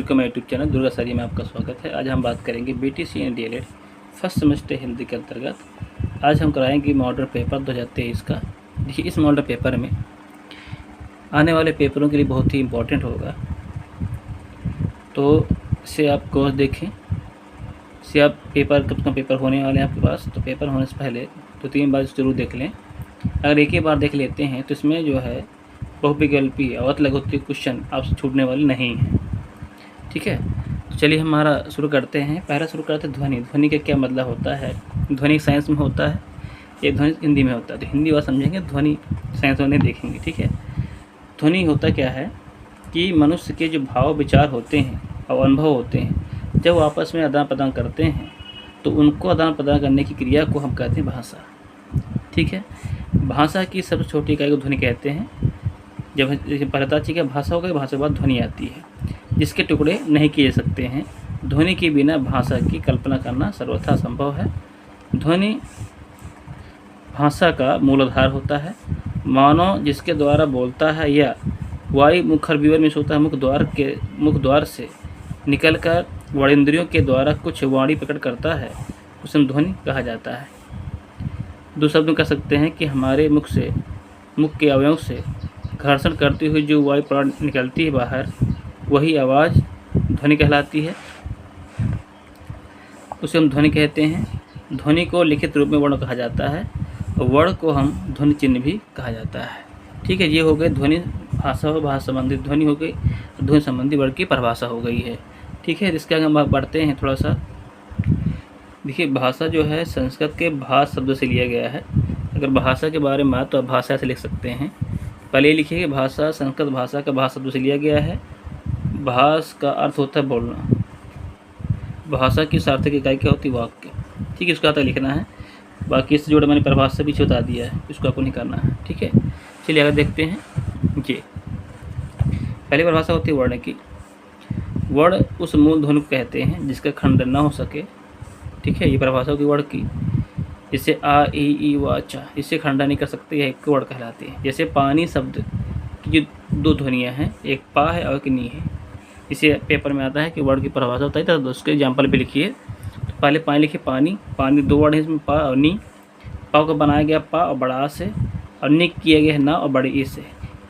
को मेरे YouTube channel Durga सारी में आपका स्वागत है। आज हम बात करेंगे BTC and DElEd first semester Hindi के अंतर्गत। आज हम कराएंगे मॉडल पेपर 2023 का। देखिए, इस मॉडल पेपर में आने वाले पेपरों के लिए बहुत ही इम्पोर्टेंट होगा, तो इसे आप कोर्स देखें। इसे आप कब तक पेपर होने वाले हैं आपके पास, तो पेपर होने से पहले 2-3 बार ज़रूर देख लें। अगर एक ही बार देख लेते हैं तो इसमें जो है बहुविकल्पी अवत लघुत्तरीय क्वेश्चन आपसे छूटने वाले नहीं हैं। ठीक है, तो चलिए हमारा शुरू करते हैं। पहला शुरू करते हैं ध्वनि। ध्वनि का क्या मतलब होता है? ध्वनि साइंस में होता है, एक ध्वनि हिंदी में होता है। तो हिंदी बात समझेंगे, ध्वनि साइंस वाले देखेंगे। ठीक है, ध्वनि होता क्या है कि मनुष्य के जो भाव विचार होते हैं और अनुभव होते हैं, जब वो आपस में आदान प्रदान करते हैं तो उनको आदान प्रदान करने की क्रिया को हम कहते हैं भाषा। ठीक है, भाषा की सबसे छोटी इकाई को ध्वनि कहते हैं। जब पहला चीज़ भाषा हो गई, भाषा के बाद ध्वनि आती है, जिसके टुकड़े नहीं किए जा सकते हैं। ध्वनि के बिना भाषा की कल्पना करना सर्वथा असंभव है। ध्वनि भाषा का मूलाधार होता है। मानव जिसके द्वारा बोलता है या वायु मुखरविवर में होता है, मुख द्वार से निकलकर वाणिंद्रियों के द्वारा कुछ वाणी प्रकट करता है, उसे ध्वनि कहा जाता है। दो शब्द में कह सकते हैं कि हमारे मुख के अवयव से घर्षण करती हुई जो वायु प्राण निकलती है बाहर, वही आवाज़ ध्वनि कहलाती है, उसे हम ध्वनि कहते हैं। ध्वनि को लिखित रूप में वर्ण कहा जाता है और वर्ण को हम ध्वनि चिन्ह भी कहा जाता है। ठीक है, ये हो गए ध्वनि भाषा और भाषा संबंधित ध्वनि हो गई, ध्वनि संबंधी वर्ण की परिभाषा हो गई है। ठीक है, जिसके आगे हम बढ़ते हैं थोड़ा सा। देखिए, भाषा जो है संस्कृत के भाष शब्द से लिया गया है। अगर भाषा के बारे में बात तो आप भाषा से लिख सकते हैं। पहले लिखिए कि भाषा संस्कृत भाषा का भाष शब्द से लिया गया है। भाष का अर्थ होता है बोलना। भाषा की सार्थक इकाई क्या होती है? वाक्य। ठीक है, इसका अर्थ लिखना है। बाकी इससे जोड़ा मैंने परिभाषा भी बता दिया है, इसको आपको नहीं करना है। ठीक है, चलिए अगर देखते हैं। ये पहली परिभाषा होती है वर्ण की। वर्ण उस मूल ध्वनि को कहते हैं जिसका खंडन न हो सके। ठीक है, ये परिभाषा होती है वर्ण की। जैसे आ ई व चा, इससे खंडन नहीं कर सकते, यह एक वर्ण कहलाते हैं। जैसे पानी शब्द की जो दो ध्वनियाँ हैं, एक पा है और एक नी है। इसे पेपर में आता है कि वर्ड की परिभाषा होता है, तो उसके एग्जाम्पल पे लिखिए। तो पहले पानी लिखिए, पानी। पानी दो वर्ड है इसमें, पा और नी। पा को बनाया गया पा और बड़ा आ से, और नी किया गया है ना और बड़ी ई से।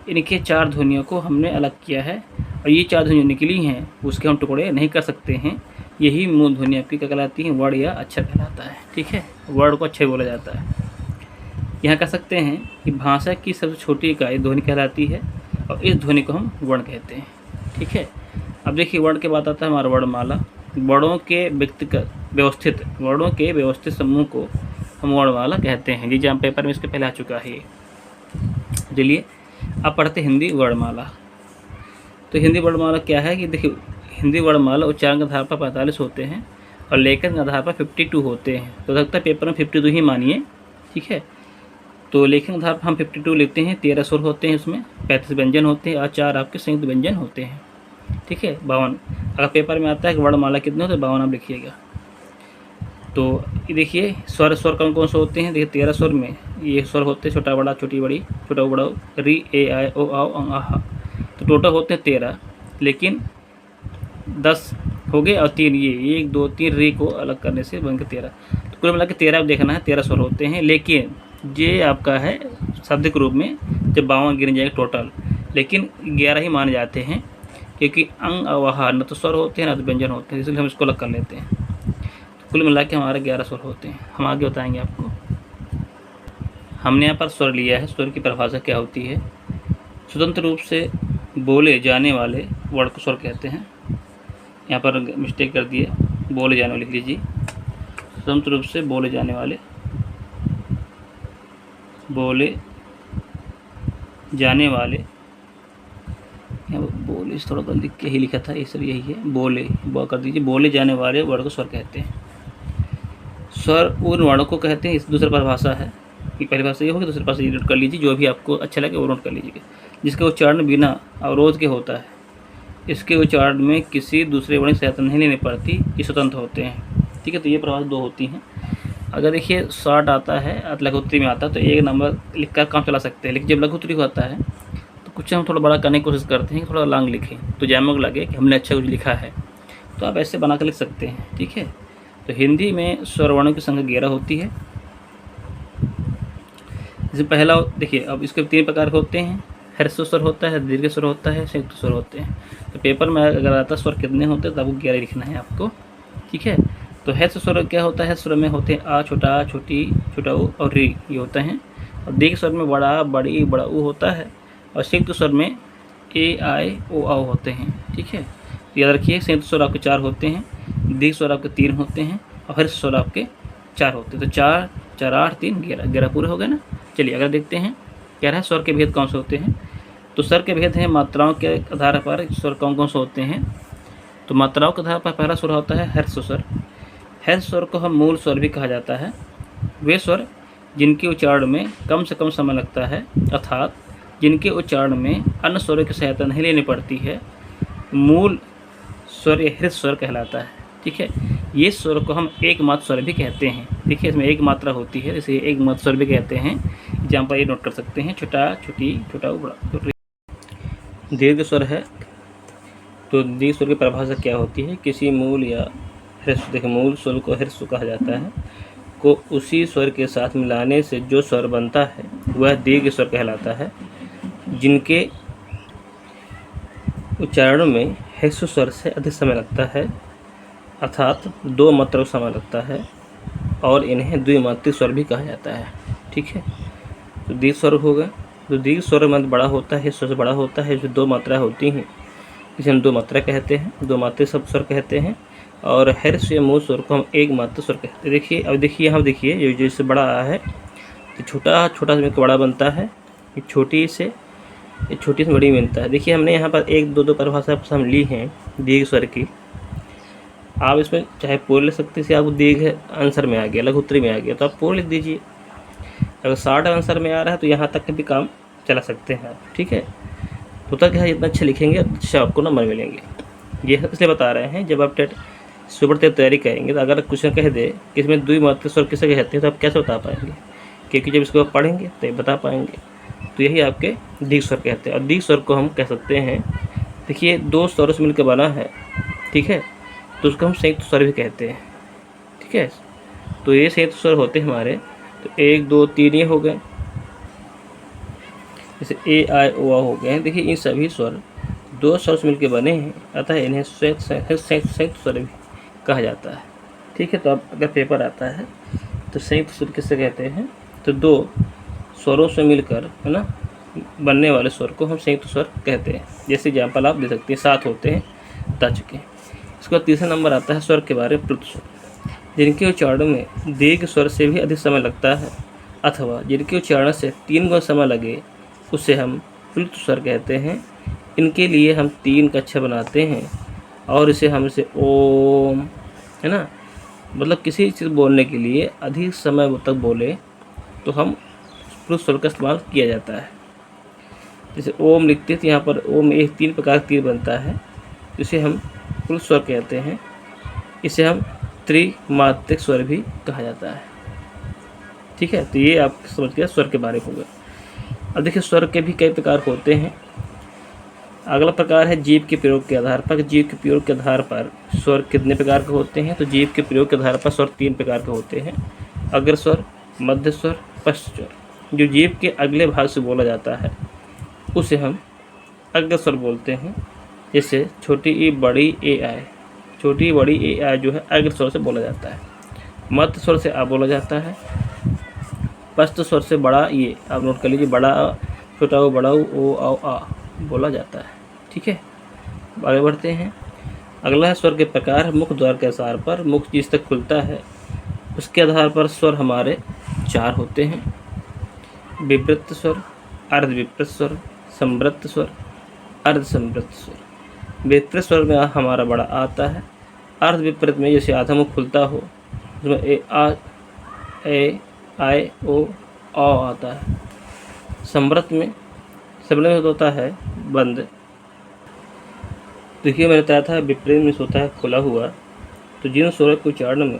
इनके 4 ध्वनियों को हमने अलग किया है, और ये 4 ध्वनियाँ निकली हैं उसके हम टुकड़े नहीं कर सकते हैं। यही मूल ध्वनि आपकी क्या कहलाती है? वर्ण या अक्षर कहलाता है। ठीक है, वर्ण को अक्षर बोला जाता है। यहाँ कह सकते हैं कि भाषा की सबसे छोटी इकाई ध्वनि कहलाती है, और इस ध्वनि को हम वर्ण कहते हैं। ठीक है, अब देखिए वर्ण के बाद आता है हमारा वर्णमाला। वर्णों के व्यवस्थित समूह को हम वर्णमाला कहते हैं। एग्जाम पेपर में इसके पहले आ चुका है ये। चलिए अब पढ़ते हिंदी वर्णमाला। तो हिंदी वर्णमाला क्या है कि देखिए, हिंदी वर्णमाला उच्चारण के आधार पर 45 होते हैं और लेखन के आधार पर 52 होते हैं। तो लगता है पेपर में 52 ही मानिए। ठीक है, तो लेखन के आधार पर हम 52 लिखते हैं। 13 स्वर होते हैं उसमें, 35 व्यंजन होते हैं और 4 आपके संयुक्त व्यंजन होते हैं। ठीक है, 52। अगर पेपर में आता है कि वर्णमाला कितने होते हैं, 52 आप लिखिएगा। तो देखिए स्वर कौन कौन से होते हैं। देखिए 13 स्वर में ये स्वर होते हैं छोटा बड़ा, छोटी बड़ी, छोटा बड़ा, री ए आय ओ आओ अंग आहा। तो टोटल होते हैं 13, लेकिन 10 हो गए और 3 ये 1 2 3 री को अलग करने से बन के 13। तो कुल मिला के 13 देखना है, 13 स्वर होते हैं। लेकिन ये आपका है शब्दिक रूप में जब 52 गिन जाएगा टोटल, लेकिन 11 ही माने जाते हैं, क्योंकि अंग अवहार न तो स्वर होते हैं न तो व्यंजन होते हैं, इसलिए हम इसको अलग कर लेते हैं। तो कुल मिला के हमारे 11 स्वर होते हैं। हम आगे बताएंगे आपको। हमने यहाँ पर स्वर लिया है। स्वर की परिभाषा क्या होती है? स्वतंत्र रूप से बोले जाने वाले वर्ड को स्वर कहते हैं। यहाँ पर मिस्टेक कर दिए, बोले जाने वाले लिख लीजिए। स्वतंत्र रूप से बोले जाने वाले यहाँ बोले इस थोड़ा लिख के ही लिखा था, ये सब यही है। बोले कर दीजिए। बोले जाने वाले वर्ड को स्वर कहते हैं। स्वर उन वर्णों को कहते हैं। इस दूसरी परिभाषा है कि पहली भाषा ये होगी, दूसरी भाषा ये नोट कर लीजिए। जो भी आपको अच्छा लगे वो नोट कर लीजिए। जिसके उच्चारण बिना अवरोध के होता है, इसके उच्चारण में किसी दूसरे वर्ण की सहायता नहीं लेनी पड़ती, ये स्वतंत्र होते हैं। ठीक है, तो ये परिभाषा 2 होती हैं। अगर देखिए शॉर्ट आता है, लघुत्तरी में आता है, तो 1 नंबर लिख कर काम चला सकते हैं। लेकिन जब लघुत्तरी होता है तो कुछ हम थोड़ा बड़ा करने की कोशिश करते हैं कि थोड़ा लॉन्ग लिखें, तो जैमो को लगे कि हमने अच्छा कुछ लिखा है, तो आप ऐसे बना कर लिख सकते हैं। ठीक है, तो हिंदी में स्वर वर्णों की संख्या 11 होती है। जैसे पहला देखिए, अब इसके 3 प्रकार होते हैं, ह्रस्व स्वर होता है, दीर्घ स्वर होता है, संयुक्त स्वर होते हैं। तो पेपर में अगर आता स्वर कितने होते हैं तो आपको 11 लिखना है आपको। ठीक है, तो ह्रस्व स्वर क्या होता है, स्वर में होते हैं आ, छोटा आ, छोटी, छोटा ऊ और री, ये होते हैं। और दीर्घ स्वर में बड़ा, बड़ी, बड़ा ऊ होता है। और संयुक्त स्वर में ए, आई, ओ, आओ होते हैं। ठीक है, तो याद रखिए, संयुक्त स्वर आपके 4 होते हैं, दीर्घ स्वर आपके 3 होते हैं और ह्रस्व स्वर आपके 4 होते हैं। तो 4, 4, 8, 3, 11 पूरे हो गए ना। चलिए अगर देखते हैं क्या है स्वर के भेद कौन से होते हैं। तो स्वर के भेद हैं मात्राओं के आधार पर स्वर कौन कौन से होते हैं। तो मात्राओं के आधार पर पहला स्वर होता है ह्रस्व स्वर। ह्रस्व स्वर को हम मूल स्वर भी कहा जाता है। वे स्वर जिनके उच्चारण में कम से कम समय लगता है, अर्थात जिनके उच्चारण में अन्य स्वरों की सहायता नहीं लेनी पड़ती है, मूल स्वर या ह्रस्व स्वर कहलाता है। ठीक है, ये स्वर को हम एक मात्र स्वर भी कहते हैं। देखिए इसमें एक मात्रा होती है, इसे एक मात्र स्वर भी कहते हैं। जहाँ पर ये नोट कर सकते हैं, छोटा, छोटी, छोटा, बड़ा, छोटी। दीर्घ स्वर है, तो दीर्घ स्वर की परिभाषा क्या होती है, किसी मूल या ह्रस्व, देखिए मूल स्वर को ह्रस्व कहा जाता है, को उसी स्वर के साथ मिलाने से जो स्वर बनता है वह दीर्घ स्वर कहलाता है। जिनके उच्चारण में ह्रस्व स्वर से अधिक समय लगता है, अर्थात 2 मात्रा का समय लगता है, और इन्हें द्विमात्रिक स्वर भी कहा जाता है। ठीक है, तो दीर्घ स्वर हो गए। तो दीर्घ स्वर मध्य बड़ा होता है, स्वर से बड़ा होता है, जो 2 मात्राएं होती हैं इसे हम 2 मात्रा कहते हैं, 2 मात्रिक सब स्वर कहते हैं। और ह्रस्व या मूल स्वर को हम एक मात्र स्वर कहते हैं। देखिए अब देखिए यहाँ देखिए, जो जैसे बड़ा आ है तो छोटा, छोटा से बड़ा बनता है, छोटी से बड़ी बनता है। देखिए हमने यहाँ पर 1, 2 परिभाषा हम ली हैं दीर्घ स्वर की। आप इसमें चाहे पूर्ण लिख सकते हैं, आपको दीर्घ आंसर में आ गया, लघु उत्तरी में आ गया तो आप पूर्ण लिख दीजिए। अगर शॉर्ट आंसर में आ रहा है तो यहाँ तक के भी काम चला सकते हैं आप। ठीक है, तो तक है जितना अच्छे लिखेंगे अच्छे आपको नंबर मिलेंगे। ये इसलिए बता रहे हैं, जब आप टेट सुपर टेट तैयारी करेंगे तो अगर क्वेश्चन कह दे कि इसमें द्विमात्रिक स्वर किसे कहते हैं तो आप कैसे बता पाएंगे, क्योंकि जब इसको आप पढ़ेंगे तो बता पाएंगे। तो यही आपके दीर्घ स्वर कहते हैं। और दीर्घ स्वर को हम कह सकते हैं, देखिए 2 स्वरों से मिलकर बना है, ठीक है, तो उसको हम संयुक्त स्वर भी कहते हैं। ठीक है, तो ये संयुक्त स्वर होते हैं हमारे, तो 1, 2, 3 ये हो गए, जैसे ए, आई, ओ, आ हो गए। देखिए इन सभी स्वर 2 स्वर से मिलकर बने हैं, अतः इन्हें संयुक्त स्वर भी कहा जाता है। ठीक है, तो अब अगर पेपर आता है तो संयुक्त स्वर किससे कहते हैं, तो 2 स्वरों से मिलकर, है ना, बनने वाले स्वर को हम संयुक्त स्वर कहते हैं। जैसे एग्जाम्पल आप दे सकते हैं, 7 होते हैं, बता चुके हैं। इसके बाद तीसरा नंबर आता है स्वर के बारे में, प्लुत स्वर, जिनके उच्चारण में दीर्घ स्वर से भी अधिक समय लगता है, अथवा जिनके उच्चारण से 3 गुना समय लगे, उसे हम प्लुत स्वर कहते हैं। इनके लिए हम 3 कक्षा बनाते हैं और इसे ओम, है ना, मतलब किसी चीज़ बोलने के लिए अधिक समय तक बोले तो हम प्लुत स्वर का इस्तेमाल किया जाता है। जैसे ओम लिखते हैं तो यहाँ पर ओम एक 3 प्रकार का तीर बनता है, इसे हम प्लुत स्वर कहते हैं। इसे हम त्रिमात्रिक स्वर भी कहा जाता है। ठीक है, तो ये आप समझ गए स्वर के बारे में होगा। अब देखिए स्वर के भी कई प्रकार होते हैं। अगला प्रकार है जीभ के प्रयोग के आधार पर। जीभ के प्रयोग के आधार पर स्वर कितने प्रकार के होते हैं, तो जीभ के प्रयोग के आधार पर स्वर 3 प्रकार के होते हैं, अग्र स्वर, मध्य स्वर, पश्च स्वर। जो जीभ के अगले भाग से बोला जाता है उसे हम अग्र स्वर बोलते हैं। जैसे छोटी ई, बड़ी ए, आई, छोटी बड़ी ए, आई जो है अग्र स्वर से बोला जाता है। मध्य स्वर से आ बोला जाता है। पश्च स्वर से बड़ा ये, आप नोट कर लीजिए, बड़ा आ, छोटा ओ, बड़ा ओ, आओ, आ बोला जाता है। ठीक है, आगे बढ़ते हैं। अगला स्वर के प्रकार, मुख द्वार के आधार पर, मुख जिस तक खुलता है उसके आधार पर स्वर हमारे 4 होते हैं, विवृत स्वर, अर्धविवृत स्वर, संवृत स्वर, अर्धसंवृत स्वर। विवृत स्वर में हमारा बड़ा आता है। अर्धविपरीत में जैसे आधा मुख खुलता हो, उसमें ए, आई, ओ, आ आता है। संवृत में होता है बंद। देखिए मैंने बताया था विपरीत में होता है खुला हुआ। तो जिन स्वरों के उच्चारण में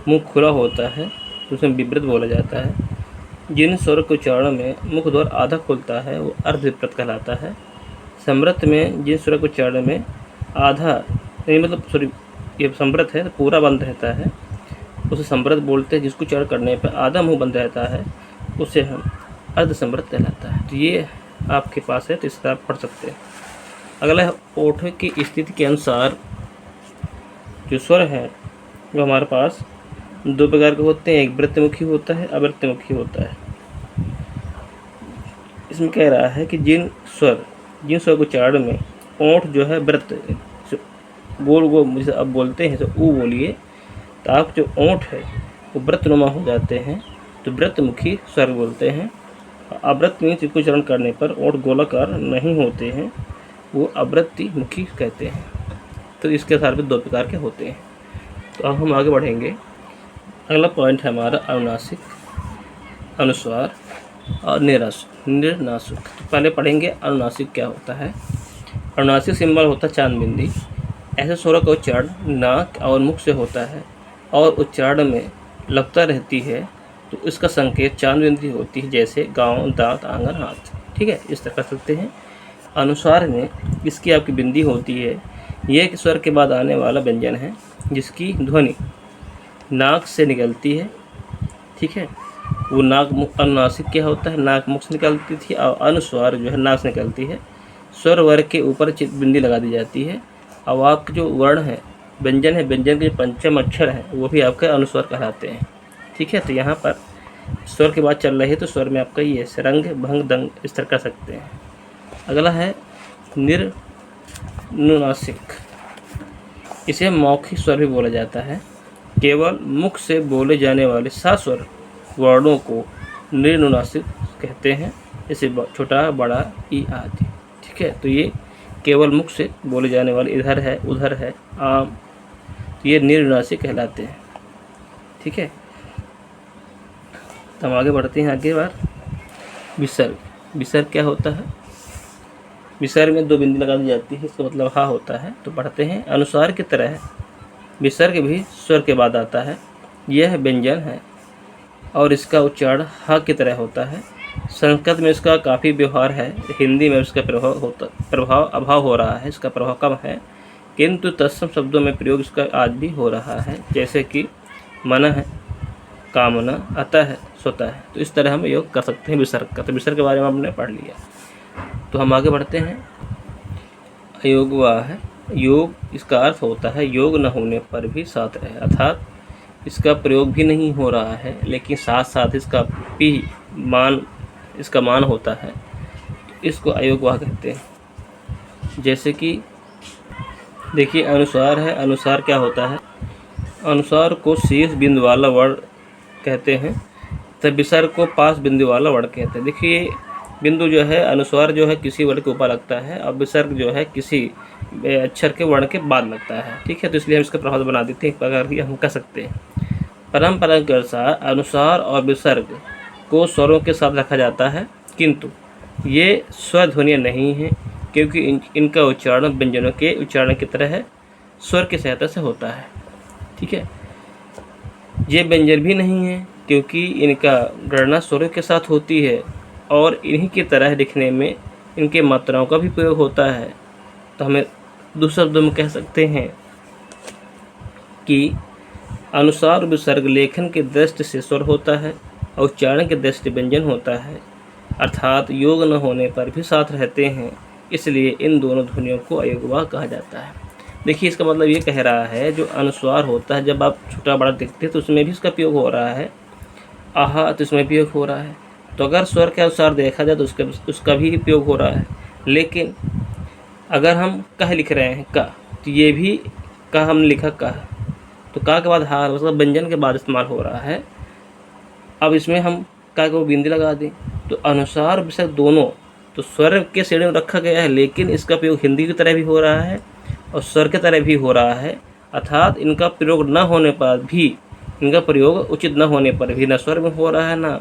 मुख खुला होता है तो उसे विवृत बोला जाता है। जिन स्वर के उच्चारण में मुख द्वार आधा खुलता है वो अर्धविप्रत कहलाता है। समृत में जिन स्वर के उच्चारण में आधा नहीं मतलब सॉरी ये समृत है तो पूरा बंद रहता है, उसे समृत बोलते हैं। जिसको उच्चारण करने पर आधा मुंह बंद रहता है उसे हम अर्धसमृत कहलाता है। तो ये आपके पास है, तो इस तरह आप पढ़ सकते हैं। अगला है ओठ की स्थिति के अनुसार जो स्वर है वो हमारे पास दो प्रकार के होते हैं, एक वृत्तमुखी होता है, अवृत्तमुखी होता है। इसमें कह रहा है कि जिन स्वर को उच्चारण में ओठ जो है वृत्त गोल गोल जैसे अब बोलते हैं तो ऊ बोलिए, तो आप जो ओठ है वो वृत्तनुमा हो जाते हैं तो वृत्तमुखी स्वर बोलते हैं। अवृत्त में जिसको उच्चारण करने पर ओठ गोलाकार नहीं होते हैं वो अवृत्तिमुखी कहते हैं। तो इसके आधार पर दो प्रकार के होते हैं। तो अब हम आगे बढ़ेंगे। अगला पॉइंट है हमारा अनुनासिक, अनुस्वार और निर्नासिक। तो पहले पढ़ेंगे अनुनासिक क्या होता है। अनुनासिक सिंबल होता है चांद बिंदी। ऐसे स्वरों का उच्चारण नाक और मुख से होता है और उच्चारण में लगता रहती है तो इसका संकेत चांद बिंदी होती है, जैसे गाँव, दांत, आंगन, हाथ। ठीक है, इस तरह कर सकते हैं। अनुस्वार में इसकी आपकी बिंदी होती है। यह एक स्वर के बाद आने वाला व्यंजन है जिसकी ध्वनि नाक से निकलती है। ठीक है, वो नाक मुख। अनुनासिक क्या होता है, नाक मुख से निकलती थी और अनुस्वार जो है नाक से निकलती है। स्वर वर्ग के ऊपर बिंदी लगा दी जाती है। अब आपके जो वर्ण है, व्यंजन है, व्यंजन के जो पंचम अक्षर हैं वो भी आपके अनुस्वार कहलाते हैं। ठीक है, तो यहाँ पर स्वर की बात चल रही है तो स्वर में आपका ये रंग, भंग, दंग इस तरह कर सकते हैं। अगला है निर्नुनासिक। इसे मौखिक स्वर भी बोला जाता है। केवल मुख से बोले जाने वाले 7 स्वर वर्णों को निर्नुनासिक कहते हैं, जैसे छोटा, बड़ा, ई आदि। ठीक है, तो ये केवल मुख से बोले जाने वाले इधर है, उधर है, आम, तो ये निर्नुनासिक कहलाते हैं। ठीक है, तो हम आगे बढ़ते हैं। आगे बार विसर्ग। विसर्ग क्या होता है, विसर्ग में 2 बिंदी लगा दी जाती है, इसका मतलब हा होता है। तो पढ़ते हैं। अनुस्वार की तरह विसर्ग भी स्वर के बाद आता है। यह व्यंजन है और इसका उच्चारण हा की तरह होता है। संस्कृत में इसका काफ़ी व्यवहार है, हिंदी में इसका प्रभाव अभाव हो रहा है, इसका प्रभाव कम है, किंतु तत्सम शब्दों में प्रयोग इसका आज भी हो रहा है, जैसे कि मन है, कामना, अतः है, स्वतः है। तो इस तरह हम योग कर सकते हैं विसर्ग का। तो विसर्ग के बारे में हमने पढ़ लिया, तो हम आगे बढ़ते हैं। अयोग वाह है। योग इसका अर्थ होता है योग न होने पर भी साथ रहे, अर्थात इसका प्रयोग भी नहीं हो रहा है लेकिन साथ साथ इसका भी मान होता है, इसको अयोग वाह कहते हैं। जैसे कि देखिए अनुस्वार है। अनुस्वार क्या होता है, अनुस्वार को शीर्ष बिंदु वाला वर्ण कहते हैं, तब विसर्ग को पास बिंदु वाला वर्ण कहते हैं। देखिए बिंदु जो है, अनुस्वार जो है किसी वर्ण के ऊपर लगता है और विसर्ग जो है किसी अक्षर के वर्ण के बाद लगता है। ठीक है, तो इसलिए हम इसका प्रभाव बना देते हैं, एक प्रकार की हम कह सकते हैं। परंपरा के अनुसार अनुस्वार और विसर्ग को स्वरों के साथ रखा जाता है, किंतु ये स्वर ध्वनियाँ नहीं हैं क्योंकि इनका उच्चारण व्यंजनों के उच्चारण की तरह है, स्वर की सहायता से होता है। ठीक है, ये व्यंजन भी नहीं है क्योंकि इनका गणना स्वरों के साथ होती है और इन्हीं की तरह लिखने में इनके मात्राओं का भी प्रयोग होता है। तो हमें दूसरे शब्दों में कह सकते हैं कि अनुस्वार विसर्ग लेखन के दृष्टि से स्वर होता है और उच्चारण के दृष्टि व्यंजन होता है, अर्थात योग न होने पर भी साथ रहते हैं, इसलिए इन दोनों ध्वनियों को अयोगवाह कहा जाता है। देखिए इसका मतलब ये कह रहा है जो अनुस्वार होता है जब आप छोटा बड़ा देखते हैं तो उसमें भी इसका प्रयोग हो रहा है, आहा तो इसमें प्रयोग हो रहा है। तो अगर स्वर के अनुसार देखा जाए तो उसका भी प्रयोग हो रहा है, लेकिन अगर हम कह लिख रहे हैं का, तो ये भी का हम लिखा का, तो का के बाद हा मतलब व्यंजन के बाद इस्तेमाल हो रहा है। अब इसमें हम का को बिंदी लगा दें तो अनुसार विसर्ग दोनों तो स्वर के श्रेणी में रखा गया है, लेकिन इसका प्रयोग हिंदी की तरह भी हो रहा है और स्वर की तरह भी हो रहा है, अर्थात इनका प्रयोग न होने पर भी, इनका प्रयोग उचित न होने पर भी न स्वर में हो रहा है न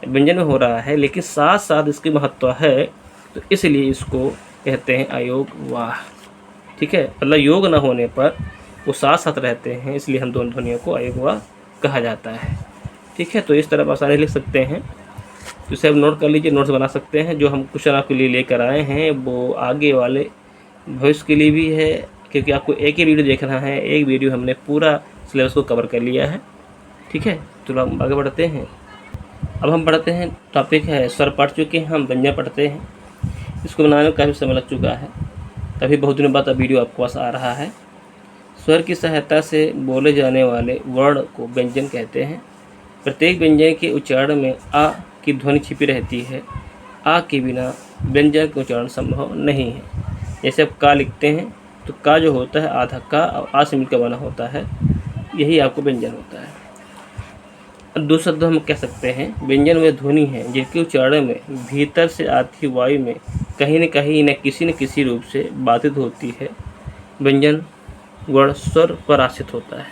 व्यंजन में हो रहा है, लेकिन साथ साथ इसकी महत्व है, तो इसलिए इसको कहते हैं अयोग वाह। ठीक है, मतलब योग न होने पर वो साथ साथ रहते हैं, इसलिए हम दोनों ध्वनियों को अयोग वाह कहा जाता है। ठीक है, तो इस तरह आसानी लिख सकते हैं। तो इसे आप नोट कर लीजिए, नोट्स बना सकते हैं। जो हम क्वेश्चन आपके लिए लेकर आए हैं वो आगे वाले भविष्य के लिए भी है, क्योंकि आपको एक ही वीडियो देखना है। एक वीडियो हमने पूरा सिलेबस को कवर कर लिया है। ठीक है, तो हम आगे बढ़ते हैं। अब हम पढ़ते हैं, टॉपिक है स्वर पढ़ चुके हैं हम, व्यंजन पढ़ते हैं। इसको बनाने में काफ़ी समय लग चुका है, तभी बहुत दिनों बाद अब वीडियो आपके पास आ रहा है। स्वर की सहायता से बोले जाने वाले वर्ण को व्यंजन कहते हैं। प्रत्येक व्यंजन के उच्चारण में आ की ध्वनि छिपी रहती है। आ के बिना व्यंजन का उच्चारण संभव नहीं है। जैसे आप का लिखते हैं तो का जो होता है आधा का और आ से मिलकर बना होता है, यही आपको व्यंजन होता है। अब दो शब्द हम कह सकते हैं, व्यंजन व ध्वनि है जिनके उच्चारण में भीतर से आती वायु में कहीं न किसी रूप से बाधित होती है। व्यंजन वर्ण स्वर पर आश्रित होता है।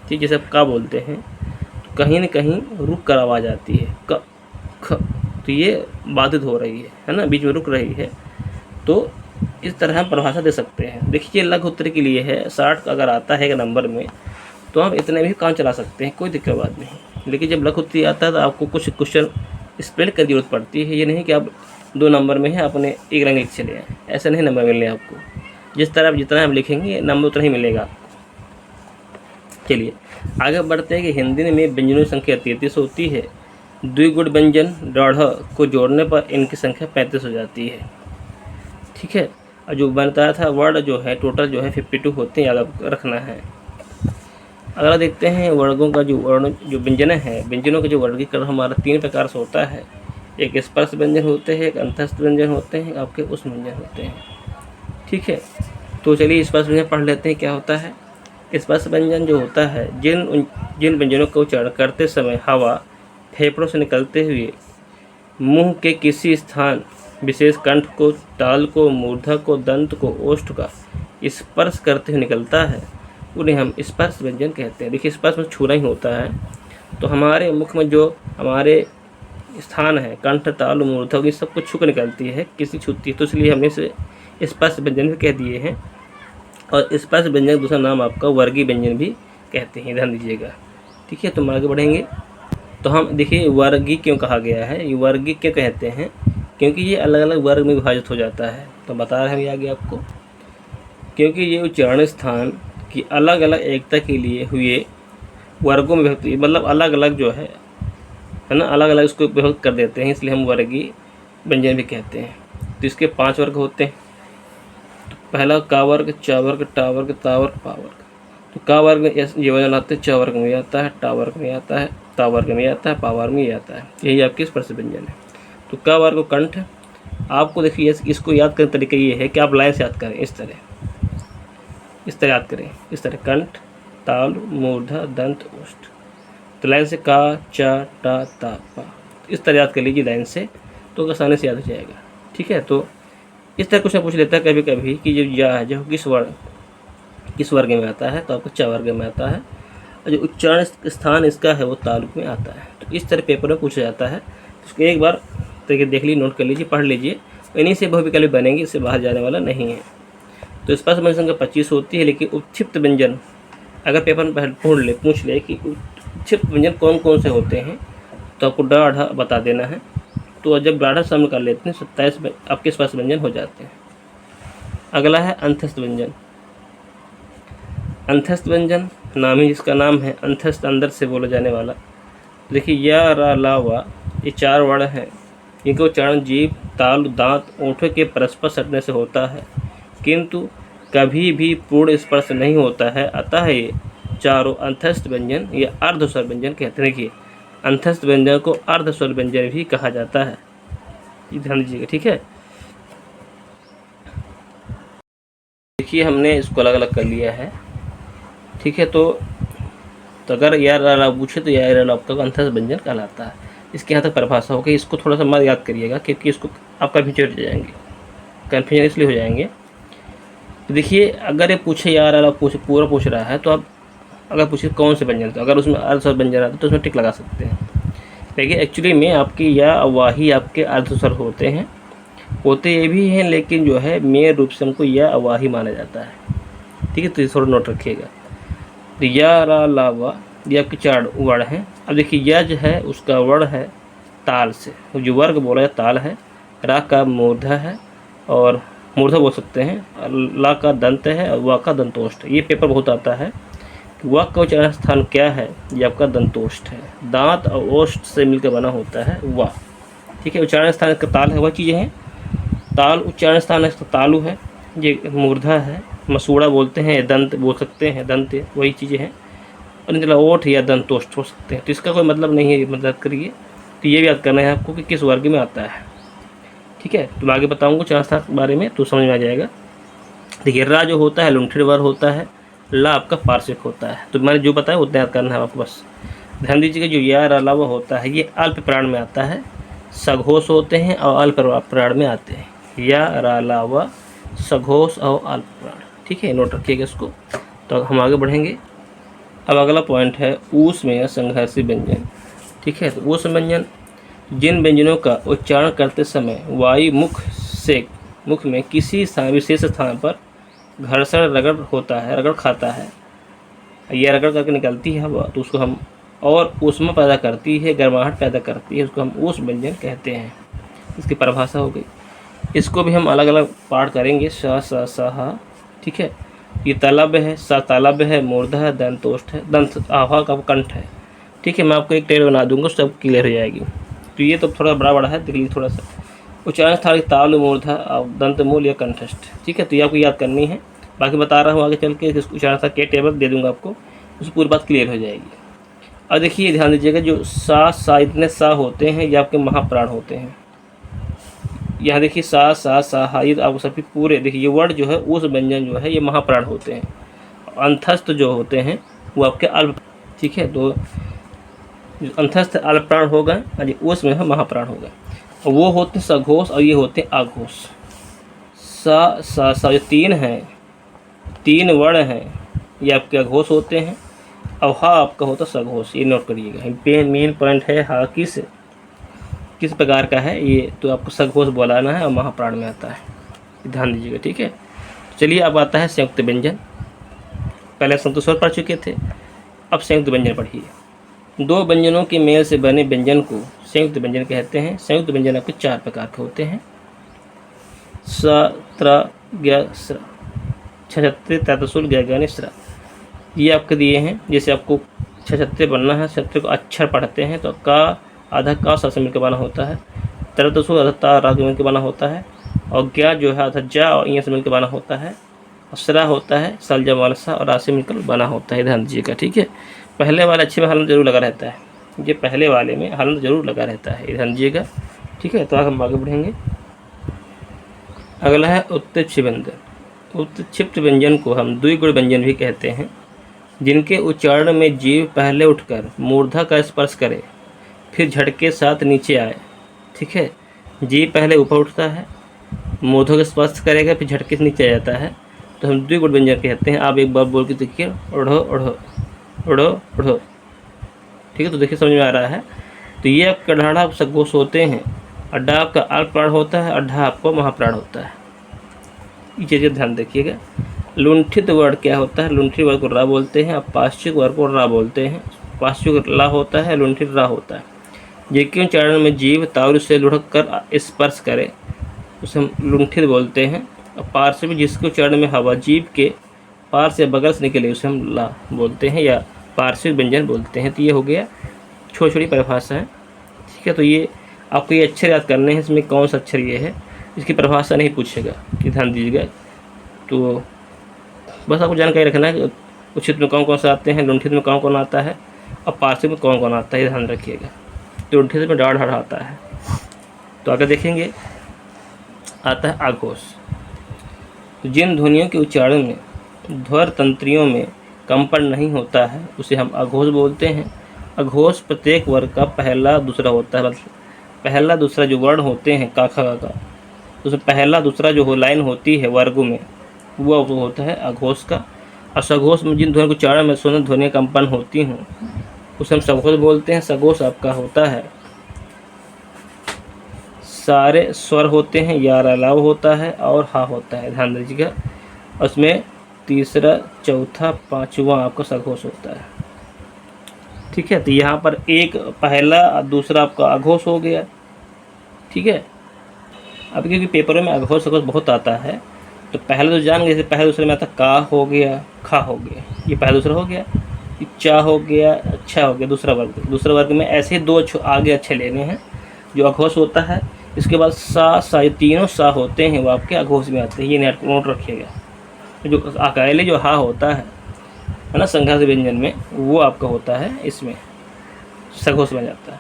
ठीक, जैसे आप का बोलते हैं तो कहीं न कहीं रुक कर आवाज़ आती है, क ख, तो ये बाधित हो रही है ना, बीच में रुक रही है। तो इस तरह हम परिभाषा दे सकते हैं। देखिए लघु उत्तर के लिए है 60 अगर आता है एक नंबर में तो हम इतने भी काम चला सकते हैं, कोई दिक्कत बात नहीं। लेकिन जब लघु उत्तर आता है तो आपको कुछ क्वेश्चन स्पेल की जरूरत पड़ती है। ये नहीं कि आप 2 नंबर में है अपने एक रंग लिख चले आए, ऐसे नहीं नंबर मिलने आपको। जिस तरह आप जितना हम लिखेंगे नंबर उतना ही मिलेगा आपको। चलिए आगे बढ़ते हैं कि हिंदी में व्यंजनों की संख्या 33 होती है। द्विगुण व्यंजन ढ को जोड़ने पर इनकी संख्या 35 हो जाती है। ठीक है, और जो बनता था वर्ड जो है टोटल जो है 52 होते हैं, याद रखना है। अगला देखते हैं वर्गों का जो व्यंजन है, व्यंजनों का जो वर्गीकरण हमारा 3 प्रकार से होता है। एक स्पर्श व्यंजन होते हैं, एक अंतस्थ व्यंजन होते हैं, आपके उष्म व्यंजन होते हैं। ठीक है, तो चलिए स्पर्श व्यंजन पढ़ लेते हैं क्या होता है। स्पर्श व्यंजन जो होता है जिन व्यंजनों का उच्चारण करते समय हवा फेफड़ों से निकलते हुए मुंह के किसी स्थान विशेष कंठ को, ताल को, मूर्धा को, दंत को, ओष्ठ का स्पर्श करते हुए निकलता है, उन्हें हम स्पर्श व्यंजन कहते हैं। देखिए स्पर्श में छूना ही होता है, तो हमारे मुख में जो हमारे स्थान है कंठ, ताल, मूर्धा ये सब कुछ छू कर निकलती है, किसी छूती है, तो इसलिए हमने इसे स्पर्श व्यंजन भी कह दिए हैं। और स्पर्श व्यंजन दूसरा नाम आपका वर्गीय व्यंजन भी कहते हैं, ध्यान दीजिएगा। ठीक है, तो हम आगे बढ़ेंगे। तो हम देखिए वर्गीय क्यों कहा गया है, ये वर्गीय क्यों कहते हैं, क्योंकि ये अलग अलग वर्ग में विभाजित हो जाता है। तो बता रहे हैं आगे आपको, क्योंकि ये उच्चारण स्थान की अलग अलग एकता के लिए हुए वर्गों में विभक्त, मतलब अलग अलग जो है ना, अलग अलग इसको विभक्त कर देते हैं, इसलिए हम वर्गीय व्यंजन भी कहते हैं। तो इसके 5 वर्ग होते हैं। तो पहला का वर्ग, चा वर्ग, टा वर्ग, ता वर्ग, पा वर्ग। तो का वर्ग में ये वजन आते हैं, चा वर्ग में आता है, टा वर्ग में आता है, ता वर्ग में आता है, पा वर्ग में आता है। यही आपके स्पर्श व्यंजन है। तो का वर्ग कंठ, आपको देखिए इसको याद करने का तरीका ये है कि आप लाइन से याद करें, इस तरह याद करें, इस तरह कंठ, ताल, मूर्धा, दंत, ओष्ठ। तो लाइन से का, चा, टा, ता, पा, इस तरह याद कर लीजिए लाइन से, तो आसानी से याद हो जाएगा। ठीक है, तो इस तरह कुछ ना पूछ लेता है कभी कभी कि जो या है जो किस वर्ग में आता है, तो आपको चा वर्ग में आता है, और जो उच्चारण स्थान इसका है वो तालुक में आता है। तो इस तरह पेपर में पूछा जाता है। उसको एक बार तरीके देख लीजिए, नोट कर लीजिए, पढ़ लीजिए, इन्हीं से बहुविकल्पी बनेंगे, इससे बाहर जाने वाला नहीं है। तो स्पर्श व्यंजन संख्या 25 होती है, लेकिन उत्क्षिप्त व्यंजन अगर पेपर में पूछ ले कि उत्क्षिप्त व्यंजन कौन कौन से होते हैं, तो आपको डाढ़ बता देना है। तो जब डाढ़ा शामिल कर लेते हैं 27 आपके स्पर्श व्यंजन हो जाते हैं। अगला है अंतस्थ व्यंजन। अंतस्थ व्यंजन नाम ही जिसका नाम है, अंतस्थ अंदर से बोला जाने वाला। देखिए या, रा, ला, वा, ये 4 वर्ण हैं। इनका उच्चारण जीभ, ताल, दांत, ओंठों के परस्पर सटने से होता है, किंतु कभी भी पूर्ण स्पर्श नहीं होता है। अतः ये चारों अंतस्थ व्यंजन या अर्धस्वर व्यंजन कहते हैं। देखिए अंतस्थ व्यंजन को अर्धस्वर व्यंजन भी कहा जाता है, ध्यान दीजिएगा। ठीक है, देखिए हमने इसको अलग अलग कर लिया है। ठीक है, तो अगर या, रा, ला पूछे तो या, रा, ला आपका अंतस्थ व्यंजन कहलाता है। इसके यहाँ तक परिभाषा हो गई, इसको थोड़ा सा मत याद करिएगा, क्योंकि इसको आप कन्फ्यूज हो जाएंगे, कन्फ्यूजन इसलिए हो जाएंगे। तो देखिए अगर ये पूछे यार आप पूरा पूछ रहा है, तो आप अगर पूछे कौन से व्यंजन, तो अगर उसमें अर्धस्वर व्यंजन आता है तो उसमें टिक लगा सकते हैं। देखिए एक्चुअली में आपकी या वाही आपके अर्धस्वर होते ये भी हैं, लेकिन जो है मेन रूप से हमको या अवाही माना जाता है। ठीक है, तो ये थोड़ा नोट रखिएगा। या, रा, ला, वा ये आपके 4 वर्ण हैं। अब देखिए या जो है उसका वर्ण है ताल से, जो वर्ग बोला है ताल है, रा का मूर्धा है और मूर्धा बोल सकते हैं, ला का दंत है और वा का दंतोष्ठ। ये पेपर बहुत आता है। वा का उच्चारण स्थान क्या है? ये आपका दंतोष्ठ है। दांत और ओष्ठ से मिलकर बना होता है वा। ठीक है, उच्चारण स्थान इसका ताल है, वह चीज़ें हैं। ताल उच्चारण स्थान इसका तालु है, ये मूर्धा है, मसूड़ा बोलते हैं, दंत बोल सकते हैं, दंत वही चीज़ें हैं। और इनके ओठ या दंतोष्ठ हो सकते हैं। तो इसका कोई मतलब नहीं है, मतलब करिए। तो ये भी याद करना है आपको कि किस वर्ग में आता है। ठीक है, तो मैं आगे बताऊँगा उच्चारण स्थान के बारे में, तो समझ में आ जाएगा। देखिए, रा जो होता है लुंठित वर्ग होता है, ला आपका पार्श्विक होता है। तो मैंने जो बताया उतना याद करना है आपको बस। ध्यान दीजिएगा, जो या रा ला वो होता है, ये अल्प प्राण में आता है, सघोष होते हैं और अल्प प्राण में आते हैं। या रा ला व सघोष और अल्प प्राण। ठीक है, नोट रखिएगा इसको। तो हम आगे बढ़ेंगे। अब अगला पॉइंट है ऊष् में संघर्षी व्यंजन। ठीक है, तो ऊष्म व्यंजन जिन व्यंजनों का उच्चारण करते समय वायु मुख में किसी विशेष स्थान पर घर्षण रगड़ होता है, रगड़ खाता है, या रगड़ करके निकलती है हवा, तो उसको हम, और ऊष्मा पैदा करती है, गर्माहट पैदा करती है, उसको हम ऊष्म व्यंजन कहते हैं। इसकी परिभाषा हो गई। इसको भी हम अलग अलग पाठ करेंगे। सा हा। ठीक है, ये तालव्य है, सा तालव्य है, मूर्धा है, दंतोष्ठ है, दंत आहा का कंठ है। ठीक है, मैं आपको एक टेबल बना दूंगा, सब क्लियर हो जाएगी। तो ये तो थोड़ा बड़ा है, देख लीजिए थोड़ा सा। उच्चारण स्थान ताल, मूर्धा और दंत मूल या कंठस्थ। ठीक है, तो ये आपको याद करनी है। बाकी बता रहा हूँ आगे चल के, उच्चारण स्थान के टेबल दे दूंगा आपको, उस पूरी बात क्लियर हो जाएगी। अब देखिए, ध्यान दीजिएगा, जो सा इतने सा होते हैं ये आपके महाप्राण होते हैं। यहाँ देखिए, सा हा, ये आपको सभी पूरे देखिए, ये वर्ड जो है उस व्यंजन जो है ये महाप्राण होते हैं। अंतस्थ जो होते हैं वो आपके अल्प। ठीक है, तो अंतस्थ अल्प प्राण हो गए और ये उस में है महाप्राण हो गए। और वो होते हैं सघोष और ये होते हैं आघोष। सा जो तीन हैं, तीन वर्ण हैं, ये आपके अघोष होते हैं। और हा आपका होता है सघोष। ये नोट करिएगा, मेन पॉइंट है हा किस प्रकार का है ये, तो आपको सघोष बोलाना है और महाप्राण में आता है, ध्यान दीजिएगा। ठीक है, चलिए अब आता है संयुक्त व्यंजन। पहले संयुक्त स्वर पढ़ चुके थे, अब संयुक्त व्यंजन पढ़िए। दो व्यंजनों के मेल से बने व्यंजन को संयुक्त व्यंजन कहते हैं। संयुक्त व्यंजन आपके चार प्रकार के होते हैं। स त्र ग स्र, छछत्रे तत्सुल गण स्र, ये आपके दिए हैं। जैसे आपको छछत्रे बनना है, छत्रे को अक्षर पढ़ते हैं तो का आधा का सा से मिलकर बना होता है, तरतसुल आधा ता रा से मिलकर बना होता है, और ज्ञा जो है आधा जा और इ से मिलकर बना होता है, और स्रा होता है सलजा वालसा और रा से मिलकर बना होता है। ध्यान दीजिएगा। ठीक है, पहले वाले अच्छे में हलन जरूर लगा रहता है, ये पहले वाले में हलन जरूर लगा रहता है, ध्यान दीजिएगा। ठीक है, तो आगे हम आगे बढ़ेंगे। अगला है उत्क्षिप्त व्यंजन। उत्क्षिप्त व्यंजन को हम द्विगुण व्यंजन भी कहते हैं, जिनके उच्चारण में जीव पहले उठकर मूर्धा का स्पर्श करे, फिर झटके साथ नीचे आए। ठीक है, जीव पहले ऊपर उठता है, मूर्धा का स्पर्श करेगा, फिर झटके से नीचे आ जाता है, तो हम द्विगुण व्यंजन कहते हैं। आप एक बार बोल के देखिए, ओढ़ो ओढ़ो ओढ़ो ओढ़ो। ठीक है, तो देखिए समझ में आ रहा है। तो ये आपका ढाढ़ा सघोष होते हैं, अड्डा आपका अल्प प्राण होता है, अड्ढा आपका महाप्राण होता है। ये चीज़ें ध्यान रखिएगा। लुंठित वर्ण क्या होता है? लुंठित वर्ण को रा बोलते हैं, अब पाश्चिक वर्ण को रा बोलते हैं। पाश्चिक ला होता है, लुंठित रा होता है। जिनके उच्चारण में जीव तालु से लुढ़क कर स्पर्श करे उसे हम लुंठित बोलते हैं। और पार्श्व में जिसके उच्चारण में हवा जीव के पार से बगल से निकले उसे हम ला बोलते हैं या पार्श्विक व्यंजन बोलते हैं। तो ये हो गया छोटी छोटी परिभाषा है। ठीक है, तो ये आपको ये अक्षर याद करने हैं, इसमें कौन सा अक्षर ये है, इसकी परिभाषा नहीं पूछेगा, कि ध्यान दीजिएगा। तो बस आपको जानकारी रखना है कि उचित में कौन कौन सा आते हैं, लुंठित में कौन कौन आता है और पार्श्विक में कौन कौन आता है, ध्यान रखिएगा। तो लुंठित में डाढ़ आता है। तो आगे देखेंगे, आता है आघोष। तो जिन ध्वनियों के उच्चारण में ध्वर तंत्रियों में कंपन नहीं होता है उसे हम अघोष बोलते हैं। अघोष प्रत्येक वर्ग का पहला दूसरा होता है, पहला दूसरा जो वर्ण होते हैं का खा का, उसमें पहला दूसरा जो हो लाइन होती है वर्गों में वो होता है अघोष का। और सघोष में जिन ध्वनि को उच्चारण में स्वर्ण ध्वनि कंपन होती हूँ उसे हम सघोष बोलते हैं। सघोष आपका होता है सारे स्वर होते हैं, या अलाव होता है और हा होता है, ध्यान दीजिएगा। उसमें तीसरा चौथा पांचवा आपका सघोष होता है। ठीक है। तो यहाँ पर एक पहला और दूसरा आपका अघोष हो गया, ठीक है। अब क्योंकि पेपरों में अघोष अघोष बहुत आता है, तो पहले तो जान गए, जैसे पहले दूसरे में आता का हो गया, खा हो गया, ये पहला दूसरा हो गया, ये चा हो गया, अच्छा हो गया, दूसरा वर्ग में ऐसे ही दो आगे अच्छे लेने हैं जो अघोष होता है। इसके बाद सा, ये तीनों सा होते हैं वो आपके अघोष में आते हैं, ये नोट रखिएगा। जो अकेले जो हा होता है ना संघर्ष व्यंजन में, वो आपका होता है इसमें सघोष में जाता है।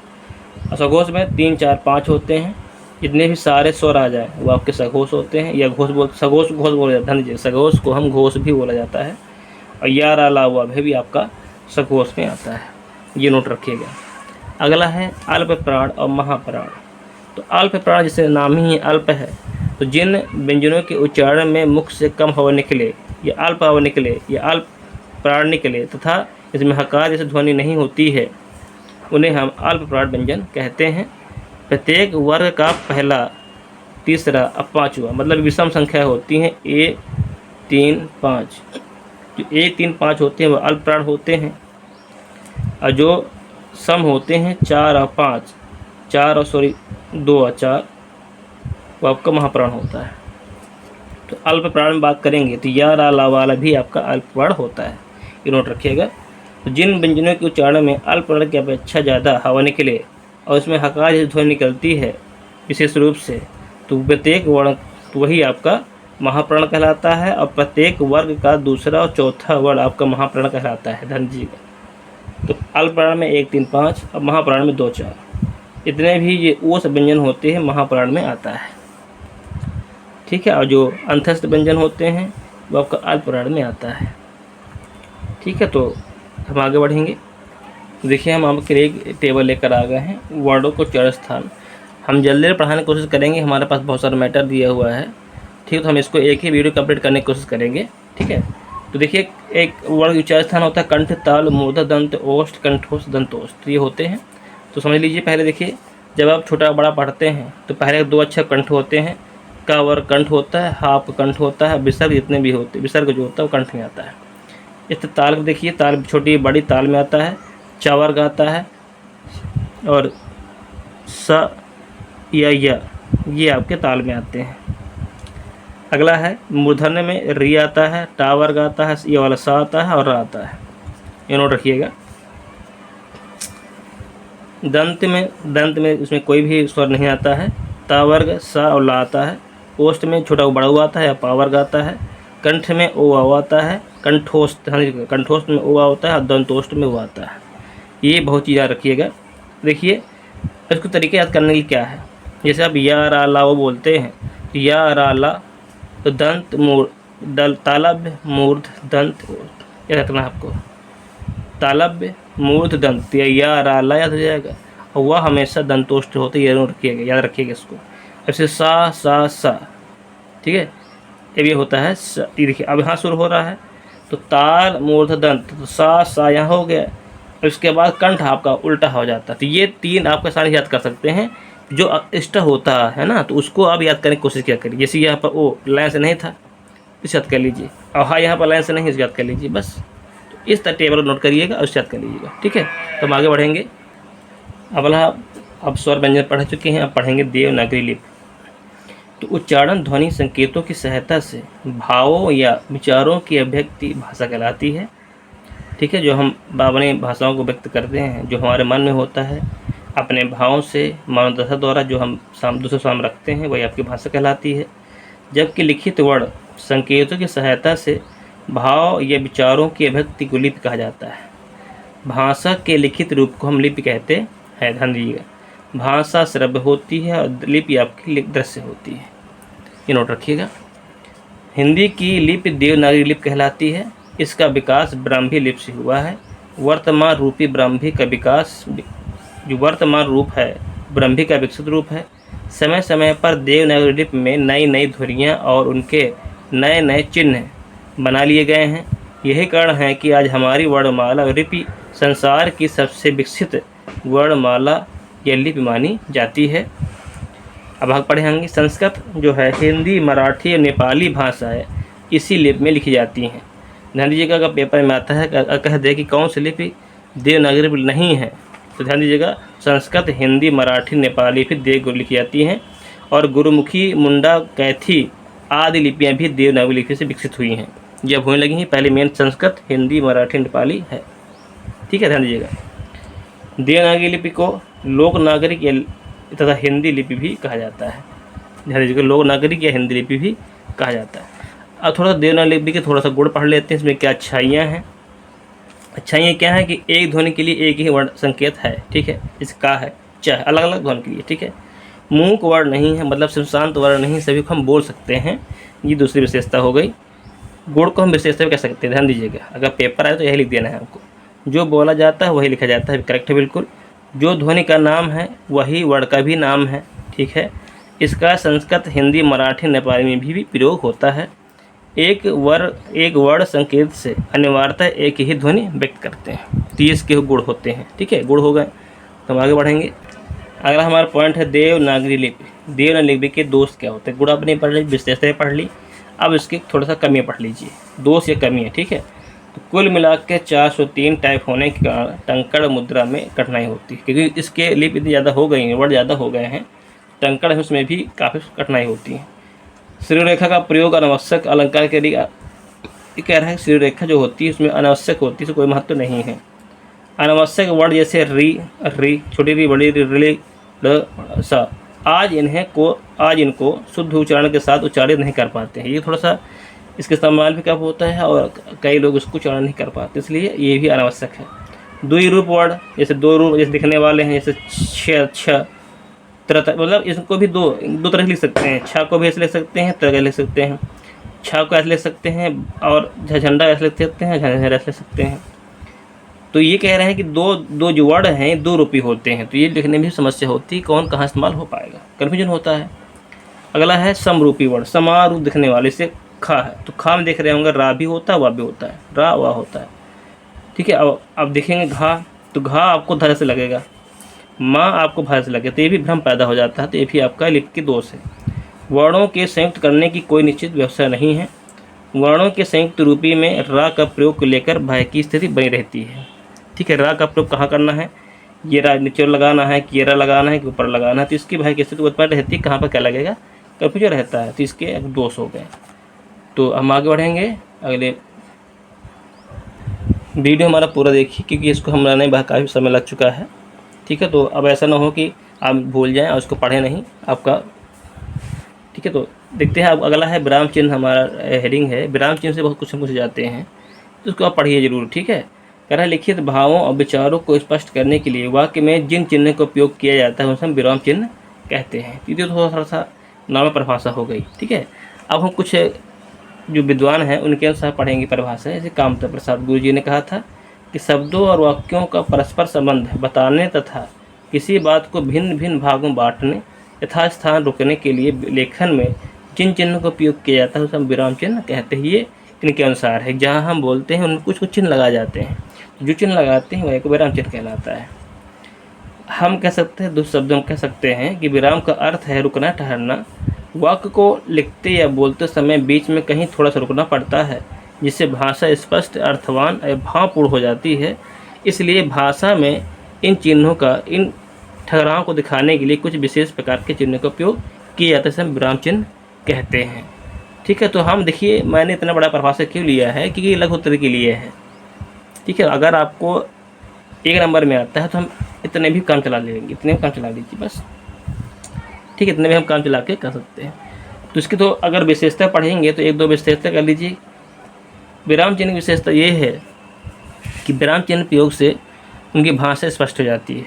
और सघोष में 3 4 5 होते हैं, जितने भी सारे स्वर आ जाए वो आपके सघोष होते हैं, या सघोष घोष बोला जाता है। सघोष को हम घोष भी बोला जाता है, और या रा ला वा भी आपका सघोष में आता है, ये नोट रखिएगा। अगला है अल्प प्राण और महाप्राण। तो अल्प प्राण जैसे नाम ही अल्प है, तो जिन व्यंजनों के उच्चारण में मुख से कम हवा निकले या अल्प हवा निकले या अल्प प्राण निकले तथा इसमें हकार जैसे ध्वनि नहीं होती है, उन्हें हम अल्प प्राण व्यंजन कहते हैं। प्रत्येक वर्ग का पहला, तीसरा और पाँचवा मतलब विषम संख्या होती हैं 1 3 5। जो 1 3 5 होते हैं वो अल्प प्राण होते हैं, और जो सम होते हैं 4 और 5, 2 और 4 वो आपका महाप्राण होता है। तो अल्प प्राण में बात करेंगे तो या रा ला वाला भी आपका अल्प प्राण होता है, ये नोट रखिएगा। तो जिन व्यंजनों के उच्चारण में अल्प प्राण की अपेक्षा ज़्यादा हवा निकले और उसमें हकार जैसी ध्वनि निकलती है विशेष रूप से, तो प्रत्येक वर्ण तो वही आपका महाप्राण कहलाता है, और प्रत्येक वर्ग का दूसरा और चौथा वर्ण आपका महाप्राण कहलाता है। ध्यान दीजिएगा। तो अल्प प्राण में 1 3 5 और महाप्राण में 2 4, इतने भी ये ओस व्यंजन होते हैं महाप्राण में आता है, ठीक है। और जो अंतस्थ व्यंजन होते हैं वो आपका अल्प प्राण में आता है, ठीक है। तो हम आगे बढ़ेंगे। देखिए हम आपके लिए एक टेबल लेकर आ गए हैं, वर्डों को चर स्थान। हम जल्दी पढ़ाने की कोशिश करेंगे, हमारे पास बहुत सारा मैटर दिया हुआ है, ठीक है। तो हम इसको एक ही वीडियो कंप्लीट करने की कोशिश करेंगे, ठीक है। तो देखिए एक वर्ड उच्चार स्थान होता है कंठ, ताल, मूर्धा, दंत, ओष्ठ, कंठोष्ठ, दंतोष्ठ, ये होते हैं। तो समझ लीजिए, पहले देखिए जब आप छोटा बड़ा पढ़ते हैं तो पहले 2 अक्षर कंठ होते हैं, का वर्ग कंठ होता है, हाप कंठ होता है, विसर्ग जितने भी होते विसर्ग जो होता है वो कंठ में आता है। इस ताल देखिए, ताल छोटी बड़ी ताल में आता है, चा वर्ग आता है, और स या ये आपके ताल में आते हैं। अगला है मूर्धन्य में री आता है, टा वर्ग आता है, ये वाला सा आता है और रा आता है, ये नोट रखिएगा। दंत में इसमें कोई भी स्वर नहीं आता है, ता वर्ग सा और ला आता है। ओष्ठ में छोटा बड़ा हुआ आता है, पा वर्ग आता है। कंठ में ओ आ आता है, कंठोष्ठ में ओ आ होता है, और दंतोष्ठ में वो आता है। ये बहुत चीज़ याद रखिएगा। देखिए इसको तरीके याद करने की क्या है, जैसे आप या रा ला वो बोलते हैं, तो या रा ला तो दंत तालब्य मूर्ध दंत याद रखना है आपको, तालब्य मूर्ध दंत या रा ला याद हो जाएगा, और वह हमेशा दंतोष्ठ होते हैं, याद रखिएगा इसको। ऐसे सा, ठीक है। अब ये होता है ये देखिए अब यहाँ शुरू हो रहा है, तो ताल मूर्ध दंत, तो सा यहाँ हो गया, उसके बाद कंठ आपका उल्टा हो जाता है। तो ये 3 आप आसानी से याद कर सकते हैं। जो इष्ट होता है ना, तो उसको आप याद करने की कोशिश किया करिए। जैसे यहाँ पर ओ लाइन से नहीं था, इसे याद कर लीजिए, और हाँ यहाँ पर लाइन से नहीं, इसे याद कर लीजिए बस। तो इस तरह टेबल नोट करिएगा और उसे याद कर लीजिएगा, ठीक है। तो हम आगे बढ़ेंगे। अब स्वर व्यंजन पढ़ चुके हैं, अब पढ़ेंगे देवनागरी लिपि। तो उच्चारण ध्वनि संकेतों की सहायता से भावों या विचारों की अभिव्यक्ति भाषा कहलाती है, ठीक है। जो हम अपने भाषाओं को व्यक्त करते हैं, जो हमारे मन में होता है, अपने भावों से मानवदशा द्वारा जो हम दूसरे सामने रखते हैं, वही आपकी भाषा कहलाती है। जबकि लिखित वर्ण संकेतों की सहायता से भाव या विचारों की अभिव्यक्ति को लिपि कहा जाता है। भाषा के लिखित रूप को हम लिपि कहते हैं। ध्यान दीजिएगा, भाषा श्रव्य होती है और लिपि आपकी दृश्य होती है, ये नोट रखिएगा। हिंदी की लिपि देवनागरी लिपि कहलाती है। इसका विकास ब्राह्मी लिपि से हुआ है। वर्तमान रूपी ब्राह्मी का विकास, जो वर्तमान रूप है ब्राह्मी का विकसित रूप है। समय समय पर देवनागरी लिपि में नई नई ध्वनियाँ और उनके नए नए चिन्ह बना लिए गए हैं। यही कारण है कि आज हमारी वर्णमाला लिपि संसार की सबसे विकसित वर्णमाला या लिपि मानी जाती है। अब आगे पढ़ेंगे। संस्कृत जो है हिंदी, मराठी और नेपाली भाषाएं इसी लिपि में लिखी जाती हैं। ध्यान दीजिएगा, अगर पेपर में आता है कह दे कि कौन सी लिपि देवनागरी लिपि नहीं है तो ध्यान दीजिएगा, संस्कृत, हिंदी, मराठी, नेपाली फिर देवनागरी लिखी जाती हैं। और गुरुमुखी, मुंडा, कैथी आदि लिपियाँ भी देवनागरी लिपि से विकसित हुई हैं। ये अब होने लगी हैं, पहले मेन संस्कृत, हिंदी, मराठी, नेपाली है। ठीक है, ध्यान दीजिएगा। देवनागरी लिपि को लोक नागरिक या तथा हिंदी लिपि भी कहा जाता है। ध्यान दीजिएगा, लोक नागरिक या हिंदी लिपि भी कहा जाता है। अब थोड़ा सा देवनागरी लिपि के थोड़ा सा गुण पढ़ लेते हैं, इसमें क्या अच्छाइयाँ हैं। अच्छाइयाँ क्या है कि एक ध्वनि के लिए एक ही वर्ण संकेत है। ठीक है, इसका है चाहे अलग अलग ध्वनि के लिए। ठीक है, मूक वर्ण नहीं है, मतलब सिर्फ शांत वर्ण नहीं, सभी को हम बोल सकते हैं। ये दूसरी विशेषता हो गई। गुण को हम विशेषता भी कह सकते हैं। ध्यान दीजिएगा, अगर पेपर आए तो यही लिख देना है आपको, जो बोला जाता है वही लिखा जाता है। करेक्ट है बिल्कुल। जो ध्वनि का नाम है वही वर्ण का भी नाम है। ठीक है, इसका संस्कृत, हिंदी, मराठी, नेपाली में भी प्रयोग होता है। एक वर्ण संकेत से अनिवार्यतः एक ही ध्वनि व्यक्त करते हैं। तो ये इसके गुण होते हैं। ठीक है, गुण हो गए। तो हम आगे बढ़ेंगे। अगला हमारा पॉइंट है देवनागरी लिपि। देवनागरी लिपि के दोष क्या होते हैं। गुण आपने पढ़ ली, विशेषताएं पढ़ ली, अब इसकी थोड़ा सा कमियाँ पढ़ लीजिए, दोष या कमी है। ठीक है, तो कुल मिला के 403 टाइप होने के कारण टंकण मुद्रा में कठिनाई होती है, क्योंकि इसके लिपि इतनी ज़्यादा हो गई हैं, वर्ड ज़्यादा हो गए हैं, टंकण है उसमें भी काफ़ी कठिनाई होती है। श्रीरेखा का प्रयोग अनावश्यक अलंकार के लिए कह रहा है। श्रीरेखा जो होती है उसमें अनावश्यक होती है, इसमें कोई महत्व नहीं है। अनावश्यक वर्ड जैसे री, छोटी री, बड़ी री, रिली, सा, आज इनको शुद्ध उच्चारण के साथ उच्चारित नहीं कर पाते हैं। ये थोड़ा सा इसका इस्तेमाल भी कब होता है और कई लोग उसको उच्चारण नहीं कर पाते, इसलिए ये भी अनावश्यक है। द्विरूप वर्ड जैसे दो रूप जैसे दिखने वाले हैं, जैसे छ, मतलब इसको भी दो तरह लिख सकते हैं। छा को भी ऐसे लिख सकते हैं, तरह लिख सकते हैं। छा को ऐसे लिख सकते हैं और झंडा ऐसे लिख सकते हैं, झंडा ऐसे लिख सकते हैं। तो ये कह रहे हैं कि दो जो वर्ड हैं दो रूपी होते हैं, तो ये लिखने में भी समस्या होती है, कौन कहाँ इस्तेमाल हो पाएगा, कन्फ्यूजन होता है। अगला है समरूपी वर्ड, समान रूप दिखने वाले से खा है, तो खा में देख रहे होंगे रा भी होता है, वा भी होता है, रा वा होता है। ठीक है, अब देखेंगे घा, तो घा आपको धर से लगेगा, माँ आपको भर से लगे, तो ये भी भ्रम पैदा हो जाता है। तो ये भी आपका लिपि की दोष है। वर्णों के संयुक्त करने की कोई निश्चित व्यवस्था नहीं है। वर्णों के संयुक्त रूपी में रा का प्रयोग को लेकर भय की स्थिति बनी रहती है। ठीक है, रा का प्रयोग कहाँ करना है, ये रा नीचे लगाना है कि ये रा लगाना है कि ऊपर लगाना है, तो इसकी भय की स्थिति उत्पन्न रहती है, कहाँ पर क्या लगेगा, कन्फ्यूजन रहता है। तो इसके दोष हो गए। तो हम आगे बढ़ेंगे। अगले वीडियो हमारा पूरा देखिए, क्योंकि इसको हम बनाने में काफ़ी समय लग चुका है। ठीक है, तो अब ऐसा ना हो कि आप भूल जाएं और उसको पढ़ें नहीं आपका। ठीक है, तो देखते हैं। अब अगला है विराम चिन्ह, हमारा हेडिंग है। विराम चिन्ह से बहुत कुछ पूछ जाते हैं, तो उसको आप पढ़िए जरूर। ठीक है, कह रहा है लिखित भावों और विचारों को स्पष्ट करने के लिए वाक्य में जिन चिन्ह का उपयोग किया जाता है उसे हम विराम चिन्ह कहते हैं। ये थोड़ा सा नाम परिभाषा हो गई। ठीक है, अब हम कुछ जो विद्वान हैं उनके अनुसार पढ़ेंगे परिभाषा। जैसे कामता प्रसाद गुरु जी ने कहा था कि शब्दों और वाक्यों का परस्पर संबंध बताने तथा किसी बात को भिन्न भिन्न भागों बांटने यथास्थान रोकने के लिए लेखन में जिन चिन्हों का उपयोग किया जाता है उसे हम विराम चिन्ह कहते हैं। ये इनके अनुसार है। जहाँ हम बोलते हैं उनमें कुछ चिन्ह लगाए जाते हैं, जो चिन्ह लगाते हैं वह एक विराम चिन्ह कहलाता है। हम कह सकते हैं, दूसरे शब्दों में कह सकते हैं कि विराम का अर्थ है रुकना, ठहरना। वाक्य को लिखते या बोलते समय बीच में कहीं थोड़ा सा रुकना पड़ता है, जिससे भाषा स्पष्ट, अर्थवान एवं भावपूर्ण हो जाती है। इसलिए भाषा में इन चिन्हों का, इन ठहराव को दिखाने के लिए कुछ विशेष प्रकार के चिन्हों का उपयोग किया जाता है, जिसे हम विराम चिन्ह कहते हैं। ठीक है, तो हम देखिए मैंने इतना बड़ा परिभाषा क्यों लिया है, क्योंकि ये लघु उत्तर के लिए है। ठीक है, अगर आपको 1 नंबर में आता है तो हम इतने भी काम चला लेंगे, इतने भी काम चला लीजिए बस। ठीक है, इतने भी हम काम चला के कर सकते हैं। तो इसकी तो अगर विशेषता पढ़ेंगे तो 1-2 विशेषता कर लीजिए। विराम चिन्ह की विशेषता ये है कि विराम चिन्ह प्रयोग से उनकी भाषा स्पष्ट हो जाती है,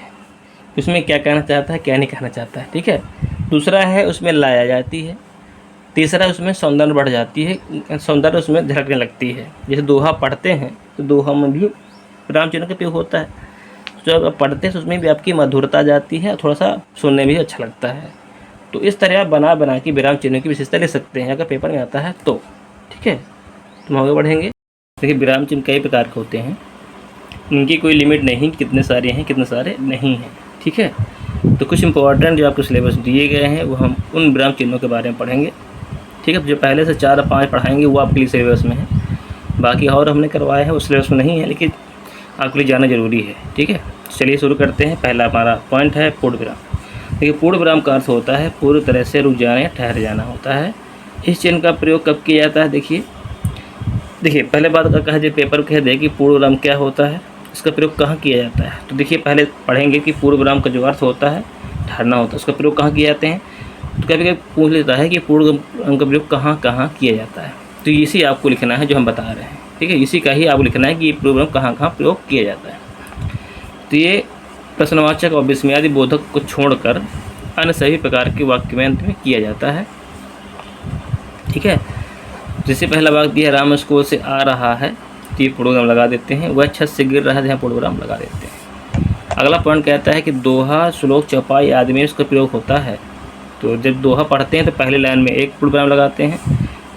उसमें क्या कहना चाहता है क्या नहीं कहना चाहता है। ठीक है, दूसरा है उसमें लाया जाती है। तीसरा उसमें सौंदर्य बढ़ जाती है, सौंदर्य उसमें झलकने लगती है। जैसे दोहा पढ़ते हैं तो दोहा में भी विराम चिन्ह का प्रयोग होता है, तो जब आप पढ़ते हैं तो उसमें भी आपकी मधुरता जाती है, थोड़ा सा सुनने में भी अच्छा लगता है। तो इस तरह आप बना के विराम चिन्ह की विशेषता ले सकते हैं अगर पेपर में आता है तो। ठीक है, तो हम आगे बढ़ेंगे। देखिए विराम चिन्ह कई प्रकार के होते हैं, इनकी कोई लिमिट नहीं, कितने सारे हैं कितने सारे नहीं हैं। ठीक है, तो कुछ इंपॉर्टेंट जो आपको सिलेबस दिए गए हैं वो हम उन विराम चिन्हों के बारे में पढ़ेंगे। ठीक है, जो पहले से 4 या 5 पढ़ाएंगे वो आपके लिए सिलेबस में है, बाकी और हमने करवाए हैं वो सिलेबस में नहीं है, लेकिन आपके लिए जानना जरूरी है। ठीक है, चलिए शुरू करते हैं। पहला हमारा पॉइंट है पूर्ण विराम। देखिए, पूर्ण विराम का अर्थ होता है पूरी तरह से रुक जाना या ठहर जाना होता है। इस चिन्ह का प्रयोग कब किया जाता है? देखिए पहले बात कहा जो पेपर कह दे कि पूर्ण विराम क्या होता है, इसका प्रयोग कहाँ किया जाता है। तो देखिए पहले पढ़ेंगे कि पूर्ण विराम का जो अर्थ होता है ठहरना होता है, उसका प्रयोग कहाँ किए जाते हैं। तो कभी कभी पूछ लेता है कि पूर्ण विराम का प्रयोग कहाँ कहाँ किया जाता है। तो इसी आपको लिखना है जो हम बता रहे हैं। ठीक है, इसी का ही आपको लिखना है कि ये पूर्ण विराम कहाँ कहाँ प्रयोग किया जाता है। तो ये प्रश्नवाचक और विस्मयादि बोधक को छोड़कर अन्य सभी प्रकार के वाक्य में अंत में किया जाता है। ठीक है, जैसे पहला वाक्य दिया राम स्कूल से आ रहा है, तो ये पूर्ण विराम लगा देते हैं। वह छत से गिर रहा है, यहाँ पूर्ण विराम लगा देते हैं। अगला पॉइंट कहता है कि दोहा, श्लोक, चौपाई आदि में इसका प्रयोग होता है। तो जब दोहा पढ़ते हैं तो पहले लाइन में एक पूर्ण विराम लगाते हैं,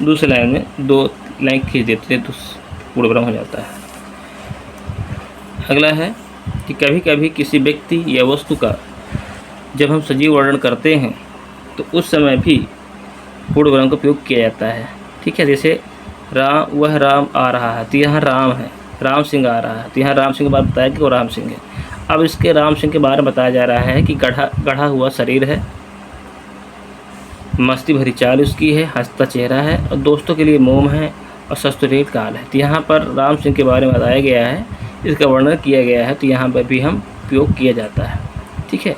दूसरी लाइन में 2 लाइन खींच देते हैं तो पूर्ण विराम हो जाता है। अगला है कि कभी कभी किसी व्यक्ति या वस्तु का जब हम सजीव वर्णन करते हैं तो उस समय भी पूर्ण विराम का प्रयोग किया जाता है। ठीक है, जैसे वह राम आ रहा है, तो यहाँ राम है, राम सिंह आ रहा है, तो यहाँ राम सिंह के बारे में बताया कि वो राम सिंह है। अब इसके राम सिंह के बारे में बताया जा रहा है कि गढ़ा हुआ शरीर है, मस्ती भरी चाल उसकी है, हंसता चेहरा है और दोस्तों के लिए मोम है और सस्तुरेत काल है। तो यहाँ पर राम सिंह के बारे में बताया गया है, इसका वर्णन किया गया है, तो यहाँ पर भी हम प्रयोग किया जाता है। ठीक है,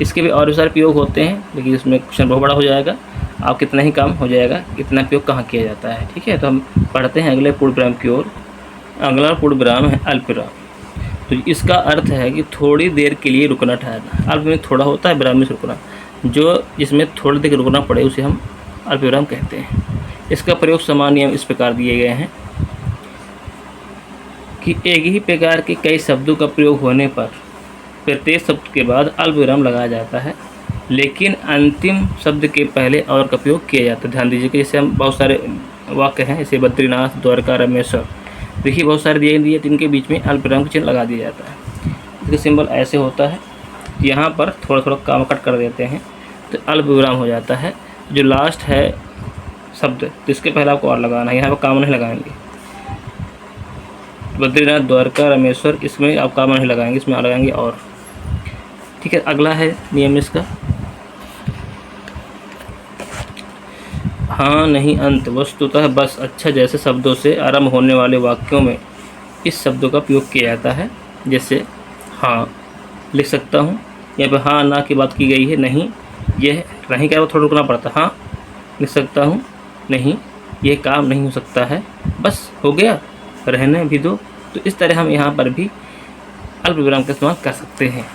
इसके भी और भी सारे प्रयोग होते हैं, लेकिन इसमें क्वेश्चन बहुत बड़ा हो जाएगा, आप कितना ही कम हो जाएगा कितना प्रयोग कहाँ किया जाता है। ठीक है, तो हम पढ़ते हैं अगले पूर्ण विराम की ओर। अगला पूर्ण विराम है अल्प विराम। तो इसका अर्थ है कि थोड़ी देर के लिए रुकना, ठहरना। अल्प में थोड़ा होता है, विराम में रुकना, जो जिसमें थोड़ी देर रुकना पड़े उसे हम अल्प विराम कहते हैं। इसका प्रयोग समान नियम इस प्रकार दिए गए हैं कि एक ही प्रकार के कई शब्दों का प्रयोग होने पर प्रत्येक शब्द के बाद अल्प विराम लगाया जाता है, लेकिन अंतिम शब्द के पहले और का प्रयोग किया जाता है। ध्यान दीजिए कि जैसे हम बहुत सारे वाक्य हैं, जैसे बद्रीनाथ, द्वारका, रामेश्वर, देखिए बहुत सारे दिए जिनके बीच में अल्प विराम का चिन्ह लगा दिया जाता है। इसका सिंबल ऐसे होता है, यहाँ पर थोड़ा थोड़ा काम कट कर देते हैं तो अल्प विराम हो जाता है। जो लास्ट है शब्द तो इसके पहले आपको और लगाना है, यहाँ पर काम नहीं लगाएंगे। बद्रीनाथ, द्वारका, रामेश्वर, इसमें आप काम नहीं लगाएंगे, इसमें लगाएंगे और। ठीक है, अगला है नियम इसका हाँ नहीं अंत। वस्तुतः बस अच्छा जैसे शब्दों से आरंभ होने वाले वाक्यों में इस शब्दों का प्रयोग किया जाता है। जैसे हाँ लिख सकता हूँ, यहाँ पे हाँ ना की बात की गई है, नहीं यह नहीं क्या थोड़ा रुकना पड़ता। हाँ लिख सकता हूँ, नहीं यह काम नहीं हो सकता है, बस हो गया, रहने भी दो। तो इस तरह हम यहाँ पर भी अल्प विराम का इस्तेमाल कर सकते हैं।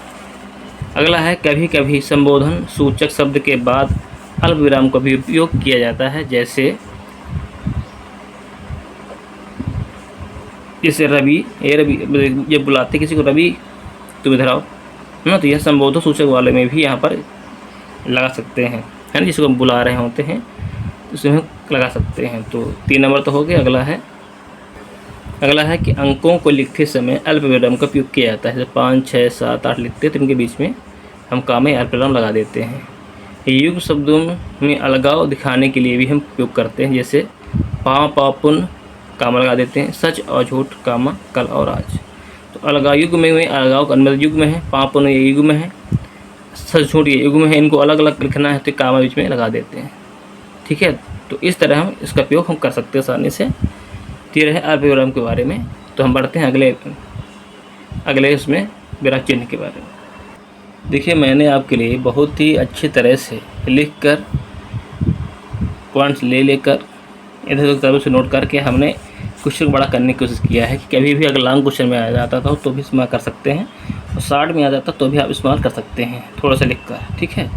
अगला है कभी कभी संबोधन सूचक शब्द के बाद अल्प विराम का भी उपयोग किया जाता है। जैसे रवि, ए रवि, जब बुलाते किसी को रवि तुम इधर आओ ना, तो यह संबोधन सूचक वाले में भी यहाँ पर लगा सकते हैं, है ना, जिसको हम बुला रहे होते हैं उसमें लगा सकते हैं। तो 3 नंबर तो हो गया। अगला है कि अंकों को लिखते समय अल्प विराम का उपयोग किया जाता है। जैसे 5, 6, 7, 8 लिखते हैं तो इनके बीच में हम काम में अल्प विराम लगा देते हैं। युग शब्दों में अलगाव दिखाने के लिए भी हम उपयोग करते हैं। जैसे पापुन कामा लगा देते हैं, सच और झूठ कामा कल और आज। तो अलगाव युग में अलगाव का अन्य युग में है, पापुन ये युग में है, सच झूठ ये युग में है, इनको अलग अलग लिखना है तो कामा बीच में लगा देते हैं। ठीक है, तो इस तरह हम इसका उपयोग हम कर सकते हैं आसानी से। ये रहे अल्प विराम के बारे में। तो हम बढ़ते हैं अगले उसमें विराम चिन्ह के बारे में। देखिए मैंने आपके लिए बहुत ही अच्छी तरह से लिखकर पॉइंट्स लेकर इधर उधर तरह से नोट करके हमने क्वेश्चन को बड़ा करने की कोशिश किया है कि कभी भी अगर लॉन्ग क्वेश्चन में आ जाता था तो भी इस्तेमाल कर सकते हैं, और शॉर्ट में आ जाता तो भी आप इस्तेमाल कर सकते हैं थोड़ा सा लिख कर। ठीक है,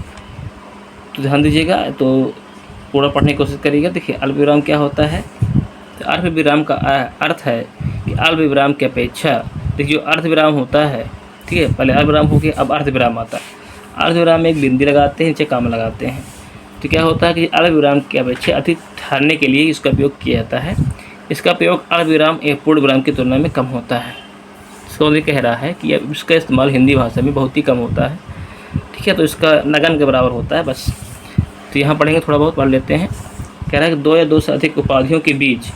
तो ध्यान दीजिएगा, तो पूरा पढ़ने की कोशिश करिएगा। देखिए अल्प विराम क्या होता है। तो अल्प विराम का अर्थ है कि अल्प विराम की अपेक्षा, देखिए जो अर्ध विराम होता है, ठीक है, पहले अर्ध विराम हो गया, अब अर्ध विराम आता है। अर्ध विराम में एक बिंदी लगाते हैं, नीचे काम लगाते हैं। तो क्या होता है कि अर्ध विराम की अपेक्षा अधिक ठहरने के लिए इसका उपयोग किया जाता है। इसका प्रयोग अर्ध विराम या पूर्ण विराम की तुलना में कम होता है। इसको कह रहा है कि इसका इस्तेमाल हिंदी भाषा में बहुत ही कम होता है। ठीक है, तो इसका नगन के बराबर होता है बस। तो यहाँ पढ़ेंगे, थोड़ा बहुत पढ़ लेते हैं। कह रहा है कि 2 या 2 से अधिक उपाधियों के बीच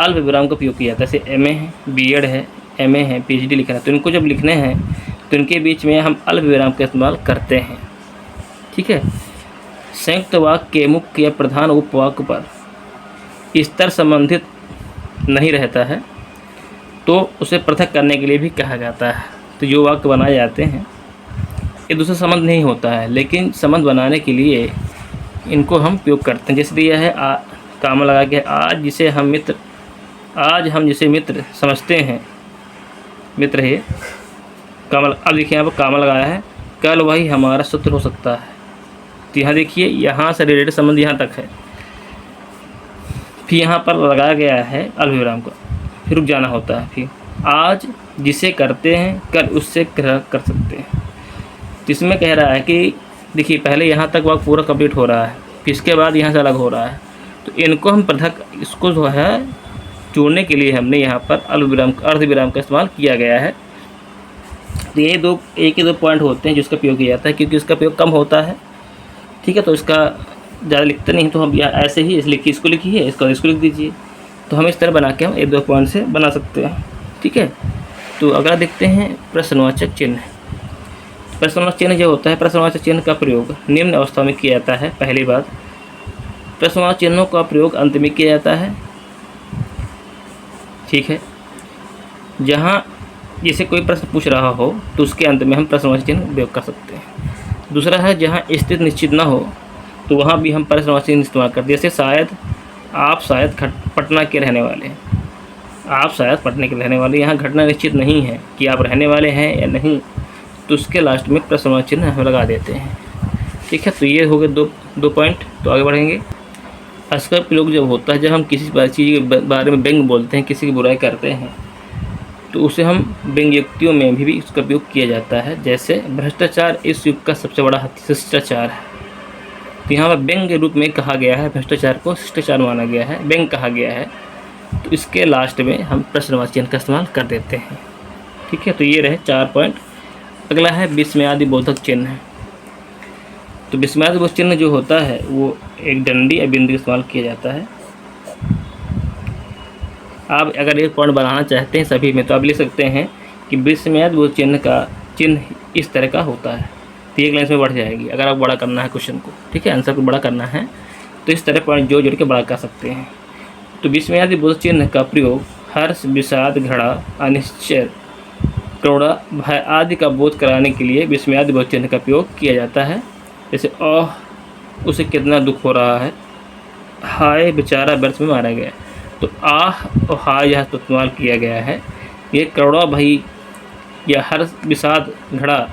अल्प विराम का उपयोग किया जाता है। जैसे MA है, B.Ed है, MA हैं, PhD लिखना है, तो इनको जब लिखने हैं तो इनके बीच में हम अल्पविराम का इस्तेमाल करते हैं। ठीक है। संयुक्त वाक्य के मुख्य या प्रधान उपवाक्य पर स्तर संबंधित नहीं रहता है तो उसे पृथक करने के लिए भी कहा जाता है। तो जो वाक्य बनाए जाते हैं ये दूसरा संबंध नहीं होता है, लेकिन संबंध बनाने के लिए इनको हम उपयोग करते हैं। जैसे दिया है कामा लगा के, आज हम जिसे मित्र समझते हैं, मित्र है कामा। अब देखिए यहाँ पर कामा लगाया है, कल वही हमारा शत्रु हो सकता है। तो यहाँ देखिए यहाँ से रिलेटेड संबंध यहाँ तक है, फिर यहाँ पर लगाया गया है अल्पविराम का, फिर रुक जाना होता है। फिर आज जिसे करते हैं कल उससे कर सकते हैं। तो इसमें कह रहा है कि देखिए पहले यहाँ तक वाक्य पूरा कंप्लीट हो रहा है, फिर इसके बाद यहाँ से अलग हो रहा है। तो इनको हम पृथक, इसको जो है जोड़ने के लिए हमने यहाँ पर अल्पविराम अर्धविराम का इस्तेमाल किया गया है। तो ये एक ही दो पॉइंट होते हैं जिसका उपयोग किया जाता है, क्योंकि इसका उपयोग कम होता है। ठीक है, तो इसका ज़्यादा लिखते नहीं, तो हम यहाँ ऐसे ही इसको लिखिए, इसको लिख दीजिए। तो हम इस तरह बना के हम एक दो पॉइंट से बना सकते हैं। ठीक है। तो अगला देखते हैं प्रश्नवाचक चिन्ह। प्रश्नवाचक चिन्ह जो होता है, प्रश्नवाचक चिन्ह का प्रयोग निम्न अवस्था में किया जाता है। पहली बात, प्रश्नवाचक चिन्हों का प्रयोग अंत में किया जाता है। ठीक है। जहाँ जैसे कोई प्रश्न पूछ रहा हो तो उसके अंत में हम प्रश्नवाचक चिन्ह उपयोग कर सकते हैं। दूसरा है जहाँ स्थिति निश्चित ना हो तो वहाँ भी हम प्रश्नवाचक चिन्ह इस्तेमाल करते हैं। जैसे आप शायद पटना के रहने वाले हैं, आप शायद पटना के रहने वाले, यहाँ घटना निश्चित नहीं है कि आप रहने वाले हैं या नहीं, तो उसके लास्ट में प्रश्नवाचक चिन्ह हम लगा देते हैं। ठीक है। तो ये हो गए दो पॉइंट। तो आगे बढ़ेंगे। इसका प्रयोग जब होता है, जब हम किसी चीज़ के बारे में व्यंग बोलते हैं, किसी की बुराई करते हैं, तो उसे हम व्यंग्योक्तियों में भी इसका उपयोग किया जाता है। जैसे भ्रष्टाचार इस युग का सबसे बड़ा शिष्टाचार है। तो यहाँ पर व्यंग के रूप में कहा गया है, भ्रष्टाचार को शिष्टाचार माना गया है, व्यंग कहा गया है, तो इसके लास्ट में हम प्रश्नवाचक चिन्ह का इस्तेमाल कर देते हैं। ठीक है। तो ये रहे 4 पॉइंट। अगला है विस्मयादि बोधक चिन्ह। तो विस्मयादि बोधक चिन्ह जो होता है वो एक डंडी या बिंदु इस्तेमाल किया जाता है। आप अगर एक पॉइंट बनाना चाहते हैं सभी में, तो आप लिख सकते हैं कि विस्मयादि बोधक चिन्ह का चिन्ह इस तरह का होता है। तो एक लाइन में बढ़ जाएगी अगर आप बड़ा करना है क्वेश्चन को। ठीक है, आंसर को बड़ा करना है तो इस तरह पॉइंट जोड़ के बड़ा कर सकते हैं। तो विस्मयादि बोधक चिन्ह का प्रयोग हर्ष, विषाद, घृणा, अनिश्चय, करुणा, भय आदि का बोध कराने के लिए विस्मयादि बोधक चिन्ह का उपयोग किया जाता है। जैसे उसे कितना दुख हो रहा है, हाय बेचारा व्यर्थ में मारा गया, तो आह और हाय यह इस्तेमाल किया गया है। ये करुणा, भय या हर्ष, विषाद, घृणा,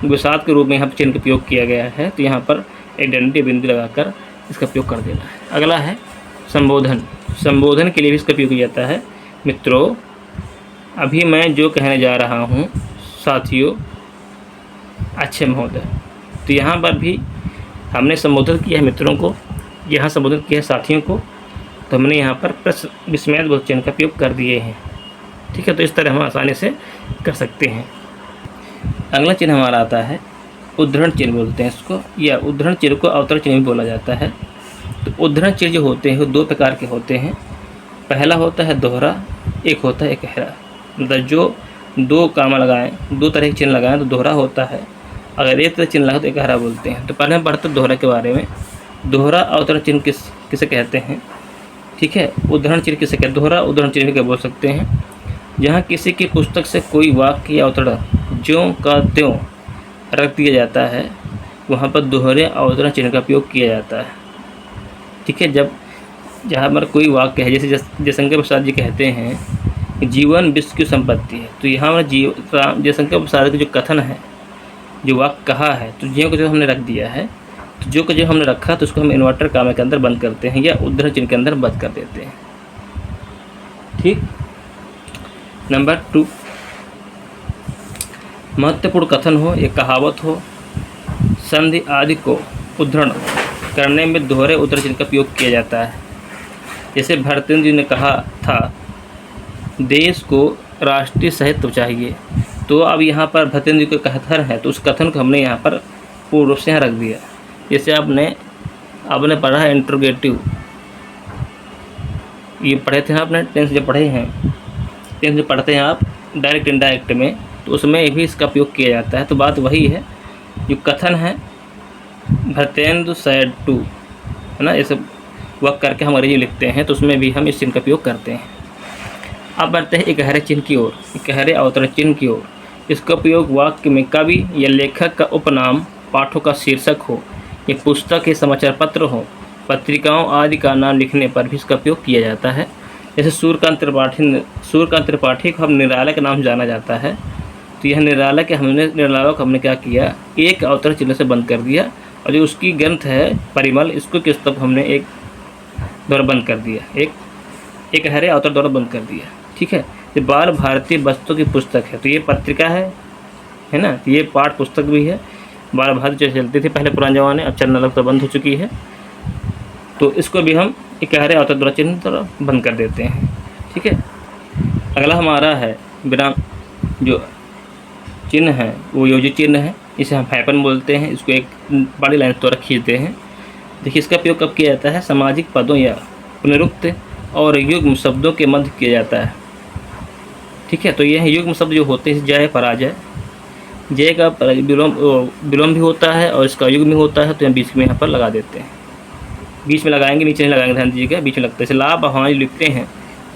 विषाद के रूप में यहाँ पर चिन्ह का उपयोग किया गया है। तो यहाँ पर एक डंडी बिंदु लगाकर इसका उपयोग कर देना है। अगला है संबोधन। संबोधन के लिए भी इसका उपयोग किया जाता है। मित्रों, अभी मैं जो कहने जा रहा हूँ, साथियों, अच्छे महोदय। तो यहाँ पर भी हमने संबोधन किया है मित्रों को, यहाँ संबोधन किया है साथियों को, तो हमने यहाँ पर विस्मयादि बोधक चिन्ह का उपयोग कर दिए हैं। ठीक है। तो इस तरह हम आसानी से कर सकते हैं। अगला चिन्ह हमारा आता है उद्धरण चिन्ह बोलते हैं इसको, या उद्धरण चिन्ह को अवतरण चिन्ह भी बोला जाता है। तो उद्धरण चिन्ह जो होते हैं वो 2 प्रकार के होते हैं। पहला होता है दोहरा, एक होता है एकहरा। मतलब जो 2 कामा लगाएं, 2 तरह के चिन्ह लगाएं तो दोहरा होता है। अगर एक तरह चिन्ह लगाए तो एकहरा बोलते हैं। तो पहले हम पढ़ते हैं दोहरा के बारे में। दोहरा अवतरण चिन्ह किसे कहते हैं? ठीक है। उद्धरण चिन्ह किसे कहते हैं? दोहरा उद्धरण चिन्ह भी बोल सकते हैं। जहाँ किसी की पुस्तक से कोई वाक्य या अवतरण ज्यों का त्यों रख दिया जाता है, वहाँ पर दोहरे अवतरण चिन्ह का उपयोग किया जाता है। ठीक है। जहाँ पर कोई वाक्य है, जैसे जयशंकर प्रसाद जी कहते हैं जीवन विश्व की संपत्ति है, तो यहाँ पर जयशंकर प्रसाद का जो कथन है, जो वाक्य कहा है, तो ज्यों को जो हमने रख दिया है, तो जो को जो हमने रखा तो उसको हम इन्वर्टर कामा के अंदर बंद करते हैं या उद्धरण चिन्ह के अंदर बंद कर देते हैं। ठीक। नंबर 2, महत्वपूर्ण कथन हो या कहावत हो, संधि आदि को उद्धरण करने में दोहरे उद्धरण चिन्ह का उपयोग किया जाता है। जैसे भरतेंद्र जी ने कहा था देश को राष्ट्रीय साहित्य चाहिए, तो अब यहाँ पर भरतेंद्र जी का कथन है, तो उस कथन को हमने यहाँ पर पूर्ण रूप से यहाँ रख दिया। जैसे आपने पढ़ा है इंट्रोगेटिव, ये पढ़े थे आपने 10th जब पढ़े हैं, 10th जब पढ़ते हैं आप डायरेक्ट इनडायरेक्ट में, तो उसमें भी इसका उपयोग किया जाता है। तो बात वही है, जो कथन है भतेंदु सैड टू, है ना, ये सब वक्त करके हम अंग्रेजी लिखते हैं, तो उसमें भी हम इस चिन्ह का उपयोग करते हैं। अब बढ़ते हैं इकहरे चिन्ह की ओर, इकहरे अवतरण चिन्ह की ओर। इसका उपयोग वाक्य में कवि या लेखक का उपनाम, पाठों का शीर्षक हो, या पुस्तक या समाचार पत्र हो, पत्रिकाओं आदि का नाम लिखने पर भी इसका उपयोग किया जाता है। जैसे सूर्यकांत त्रिपाठी को हम निराला के नाम से जाना जाता है, तो यह निराला को हमने क्या किया, एक अवतरण चिन्ह से बंद कर दिया, और जो उसकी ग्रंथ है परिमल, इसको किस तब हमने एक द्वारा बंद कर दिया, एक हरे अवतरण द्वारा बंद कर दिया। ठीक है, ये बाल भारतीय वस्तु की पुस्तक है, तो ये पत्रिका है ना, तो ये पाठ पुस्तक भी है। बाल भारती जो चलती थी पहले पुराने ज़माने, अब चलना लग तो बंद हो चुकी है, तो इसको भी हम एक हरे अवतरण द्वारा चिन्ह द्वारा बंद कर देते हैं। ठीक है, अगला हमारा है विराम, जो चिन्ह है वो योजित चिन्ह है, इसे हम हाइफन बोलते हैं। इसको एक बड़ी लाइन द्वारा खींचते हैं। देखिए, इसका उपयोग कब किया जाता है, सामाजिक पदों या पुनरुक्त और युग्म शब्दों के मध्य किया जाता है। ठीक है, तो यह युग्म शब्द जो होते हैं, जय पराजय, जय का विलोम भी होता है और इसका युग्म भी होता है, तो हम बीच में यहाँ पर लगा देते हैं। बीच में लगाएंगे, नीचे नहीं लगाएंगे, ध्यान दीजिएगा, बीच में लगता है। जैसे लाभ हानि लिखते हैं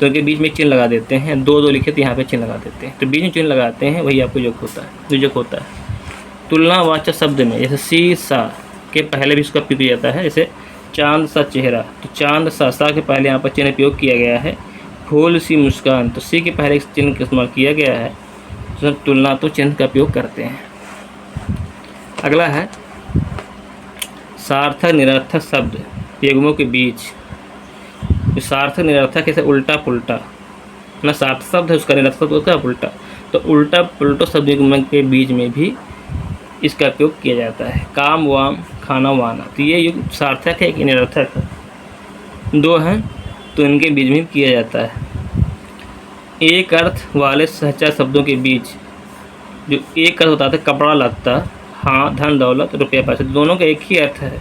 तो इनके बीच में चिन्ह लगा देते हैं, दो लिखे तो यहाँ पे चिन्ह लगा देते हैं, तो बीच में चिन्ह लगाते हैं, वही आपको योजक होता है। तुलनावाचक शब्द में जैसे सी सा के पहले भी इसका उपयोग किया जाता है। जैसे चांद सा चेहरा, तो चांद सा के पहले यहाँ पर चिन्ह उपयोग किया गया है। फूल सी मुस्कान, तो सी के पहले इस चिन्ह का इस्तेमाल किया गया है, तो तुलना तो चिन्ह का उपयोग करते हैं। अगला है सार्थक निरर्थक शब्द युग्मों के बीच। सार्थक निरर्थक कैसे, उल्टा पुल्टा ना, सार्थक शब्द है उसका निरर्थक शब्द होता है उल्टा, तो उल्टा पुल्टो शब्द युग्म के बीच में भी इसका उपयोग किया जाता है। काम वाम, खाना वाना, तो ये युग सार्थक है कि निरर्थक है, दो हैं तो इनके बीच में किया जाता है। एक अर्थ वाले सहचार शब्दों के बीच, जो एक अर्थ होता है कपड़ा लत्ता, हाँ धन दौलत रुपया पैसा, दोनों का एक ही अर्थ है,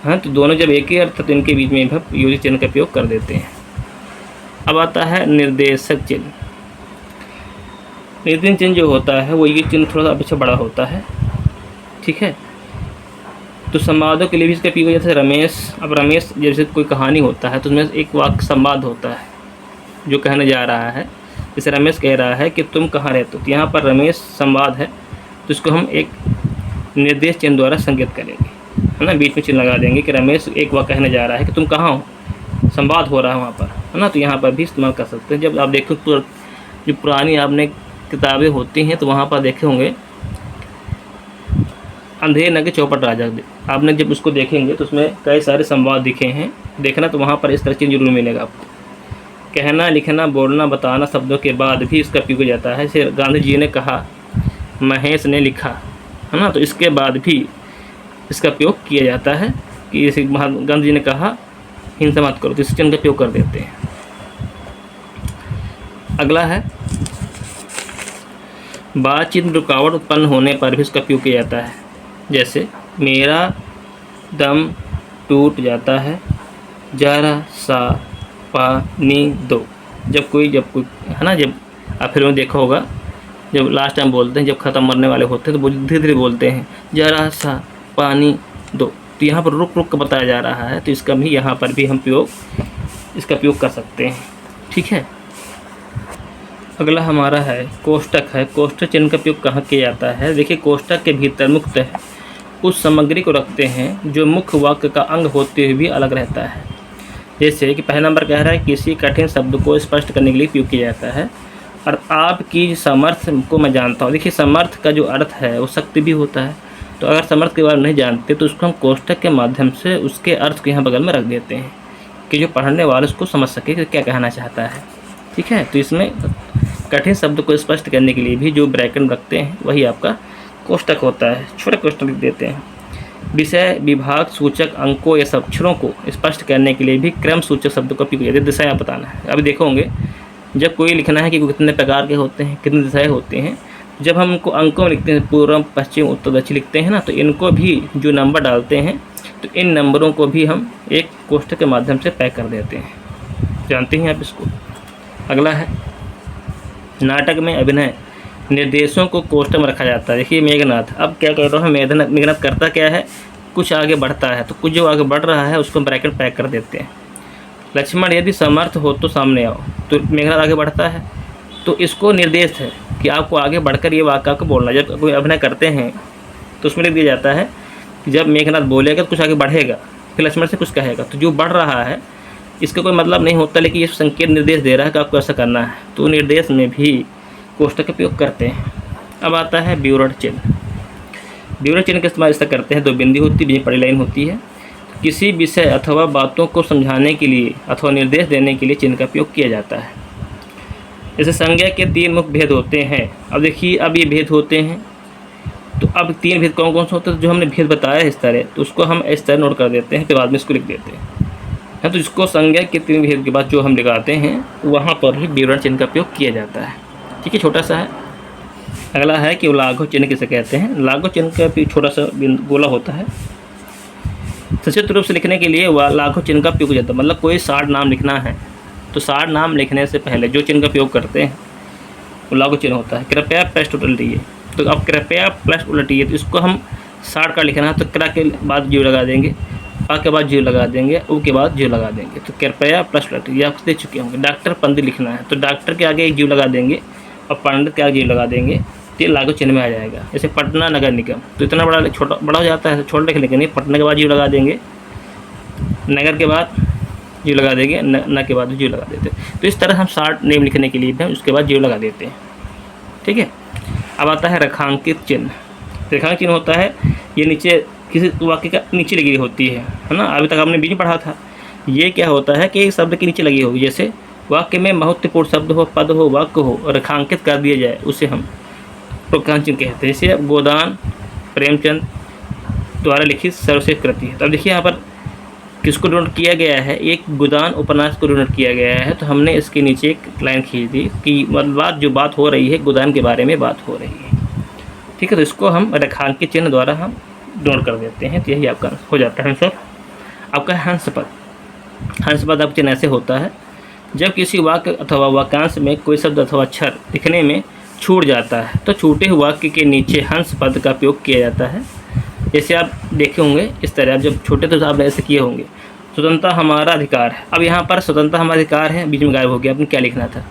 हाँ, तो दोनों जब एक ही अर्थ है तो इनके बीच में भी योजित चिन्ह का उपयोग कर देते हैं। अब आता है निर्देशक चिन्ह। निर्देशक चिन्ह जो होता है वो ये चिन्ह थोड़ा सा अपेक्षा बड़ा होता है। ठीक है, तो संवादों के लिए भी इसका उपयोग होता है। रमेश, अब रमेश जैसे कोई कहानी होता है तो उसमें एक वाक्य संवाद होता है जो कहने जा रहा है। जैसे रमेश कह रहा है कि तुम कहाँ रहते हो, तो यहाँ पर रमेश संवाद है, तो इसको हम एक निर्देश चिन्ह द्वारा संकेत करेंगे, है ना, बीच में चिन्ह लगा देंगे कि रमेश एक वाक्य कहने जा रहा है कि तुम कहाँ हो, संवाद हो रहा है वहाँ पर, है ना, तो यहाँ पर भी इस्तेमाल कर सकते हैं। जब आप देखो तो जो पुरानी आपने किताबें होती हैं तो वहाँ पर देखे होंगे अंधेर न के चौपट राजा, आपने जब उसको देखेंगे तो उसमें कई सारे संवाद दिखे हैं, देखना, तो वहाँ पर इस तरह चिन्ह जरूर मिलेगा आपको। कहना, लिखना, बोलना, बताना शब्दों के बाद भी इसका उपयोग हो जाता है। जैसे गांधी जी ने कहा, महेश ने लिखा, है ना, तो इसके बाद भी इसका उपयोग किया जाता है कि जैसे गांधी जी ने कहा हिंसा मत करो, तो इस चिन्ह का उपयोग कर देते हैं। अगला है बातचीत में रुकावट उत्पन्न होने पर भी इसका उपयोग किया जाता है। जैसे मेरा दम टूट जाता है, जरा सा पानी दो, जब कोई है ना, जब आप फिल्म में देखा होगा, जब लास्ट टाइम बोलते हैं, जब ख़त्म मरने वाले होते हैं तो धीरे धीरे बोलते हैं जरा सा पानी दो, तो यहाँ पर रुक रुक कर बताया जा रहा है, तो इसका भी यहाँ पर भी हम इसका उपयोग कर सकते हैं। ठीक है, अगला हमारा है कोष्टक है। कोष्टक चिन्ह का उपयोग कहाँ किया जाता है। देखिए, कोष्टक के भीतर मुख्यतः उस सामग्री को रखते हैं जो मुख्य वाक्य का अंग होते हुए भी अलग रहता है। जैसे कि पहला नंबर कह रहा है किसी कठिन शब्द को स्पष्ट करने के लिए उपयोग किया जाता है, और आपकी सामर्थ्य को मैं जानता हूँ। देखिए, सामर्थ्य का जो अर्थ है वो शक्ति भी होता है, तो अगर सामर्थ्य के बारे में नहीं जानते तो उसको हम कोष्टक के माध्यम से उसके अर्थ को यहाँ बगल में रख देते हैं कि जो पढ़ने वाले उसको समझ सके कि क्या कहना चाहता है। ठीक है, तो इसमें कठिन शब्द को स्पष्ट करने के लिए भी जो ब्रैकेट रखते हैं वही आपका कोष्टक होता है। छोटा कोष्टक लिख देते हैं। विषय विभाग सूचक अंकों या अक्षरों को स्पष्ट करने के लिए भी क्रम सूचक शब्द का उपयोग किया जाता है। दिशाएं बताना है, अभी देखोगे जब कोई लिखना है कि कितने प्रकार के होते हैं, कितने दिशाएं होती हैं, जब हम उनको अंकों में लिखते हैं, पूर्व पश्चिम उत्तर दक्षिण लिखते हैं ना, तो इनको भी जो नंबर डालते हैं तो इन नंबरों को भी हम एक कोष्टक के माध्यम से पैक कर देते हैं। जानते हैं आप इसको। अगला है नाटक में अभिनय निर्देशों को कोष्ठक में रखा जाता है। देखिए मेघनाथ, अब क्या कर रहा हूँ, मेघनाथ करता क्या है, कुछ आगे बढ़ता है तो कुछ जो आगे बढ़ रहा है उसको ब्रैकेट पैक कर देते हैं। लक्ष्मण यदि समर्थ हो तो सामने आओ, तो मेघनाथ आगे बढ़ता है तो इसको निर्देश है कि आपको आगे बढ़कर ये वाक्य आपको बोलना। जब कोई अभिनय करते हैं तो उसमें लिख दिया जाता है कि जब मेघनाथ बोलेगा तो कुछ आगे बढ़ेगा, फिर लक्ष्मण से कुछ कहेगा, तो जो बढ़ रहा है इसका कोई मतलब नहीं होता, लेकिन ये संकेत निर्देश दे रहा है कि आपको ऐसा करना है, तो निर्देश में भी कोष्ठक का उपयोग करते हैं। अब आता है विवरण चिन्ह। विवरण चिन्ह का इस्तेमाल इससे करते हैं, 2 बिंदी होती है, बीच में बड़ी लाइन होती है। किसी विषय अथवा बातों को समझाने के लिए अथवा निर्देश देने के लिए चिन्ह का उपयोग किया जाता है। जैसे संज्ञा के 3 मुख्य भेद होते हैं। अब देखिए, अब ये भेद होते हैं तो अब 3 भेद कौन कौन से होते हैं, जो हमने भेद बताया है इस तरह, तो उसको हम इस तरह नोट कर देते हैं, फिर बाद में इसको लिख देते हैं। तो इसको संज्ञा के 3 भेद के बाद जो हम लगाते हैं वहाँ पर ही विवरण चिन्ह का उपयोग किया जाता है। ठीक है, छोटा सा है। अगला है कि लाघव चिन्ह किसे कहते हैं। लाघव चिन्ह का भी छोटा सा गोला होता है। सचित्र रूप से लिखने के लिए लाघव चिन्ह का उपयोग जाता है। मतलब कोई 60 नाम लिखना है तो 60 नाम लिखने से पहले जो चिन्ह का उपयोग करते हैं वो लाघव चिन्ह होता है। कृपया पृष्ठ उल्टिए, तो अब कृपया पृष्ठ उल्टिए, तो इसको हम 60 का लिखना है तो क्र के बाद जीव लगा देंगे, आ के बाद जीव लगा देंगे, उ के बाद जीव लगा देंगे, तो कृपया पृष्ठ उल्टिए। ये आप दे चुके होंगे। डॉक्टर पंडित लिखना है तो डॉक्टर के आगे एक जीव लगा देंगे और पंडित के आगे जीव लगा देंगे, तो ये लाघव चिन्ह में आ जाएगा। जैसे पटना नगर निगम, तो इतना बड़ा हो जाता है, छोटा लिखने के नहीं, पटना के बाद जीव लगा देंगे, नगर के बाद जीव लगा देंगे, न के बाद जीव लगा देते हैं। तो इस तरह हम 60 नेम लिखने के लिए भी हम उसके बाद जीव लगा देते हैं। ठीक है, अब आता है रेखांकित चिन्ह। रेखांकित चिन्ह होता है ये नीचे किसी वाक्य का नीचे लगी होती है ना। अभी तक हमने बीच में पढ़ा था। ये क्या होता है कि एक शब्द के नीचे लगी होगी, जैसे वाक्य में महत्वपूर्ण शब्द हो, पद हो, वाक्य हो और रेखांकित कर दिया जाए उसे हम रेखांकित चिन्ह कहते हैं। जैसे गोदान प्रेमचंद द्वारा लिखित सर्वश्रेष्ठ कृति है। तो अब देखिए यहाँ पर किसको नोट किया गया है, एक गोदान उपन्यास को नोट किया गया है, तो हमने इसके नीचे एक लाइन खींच दी कि जो बात हो रही है गोदान के बारे में बात हो रही है। ठीक है, तो इसको हम रेखांकित चिन्ह द्वारा हम नोट कर देते हैं, तो यही आपका हो जाता है आंसर। आपका हंसपद। हंसपद आपका चिन्ह ऐसे होता है जब किसी वाक्य अथवा वाक्यांश में कोई शब्द अथवा अक्षर लिखने में छूट जाता है तो छूटे हुए वाक्य के नीचे हंस पद का उपयोग किया जाता है। जैसे आप देखे होंगे इस तरह, आप जब छोटे थे तो आपने ऐसे किए होंगे, स्वतंत्रता हमारा अधिकार है। अब यहाँ पर स्वतंत्रता हमारा अधिकार है बीच में गायब हो गया, आपने क्या लिखना था,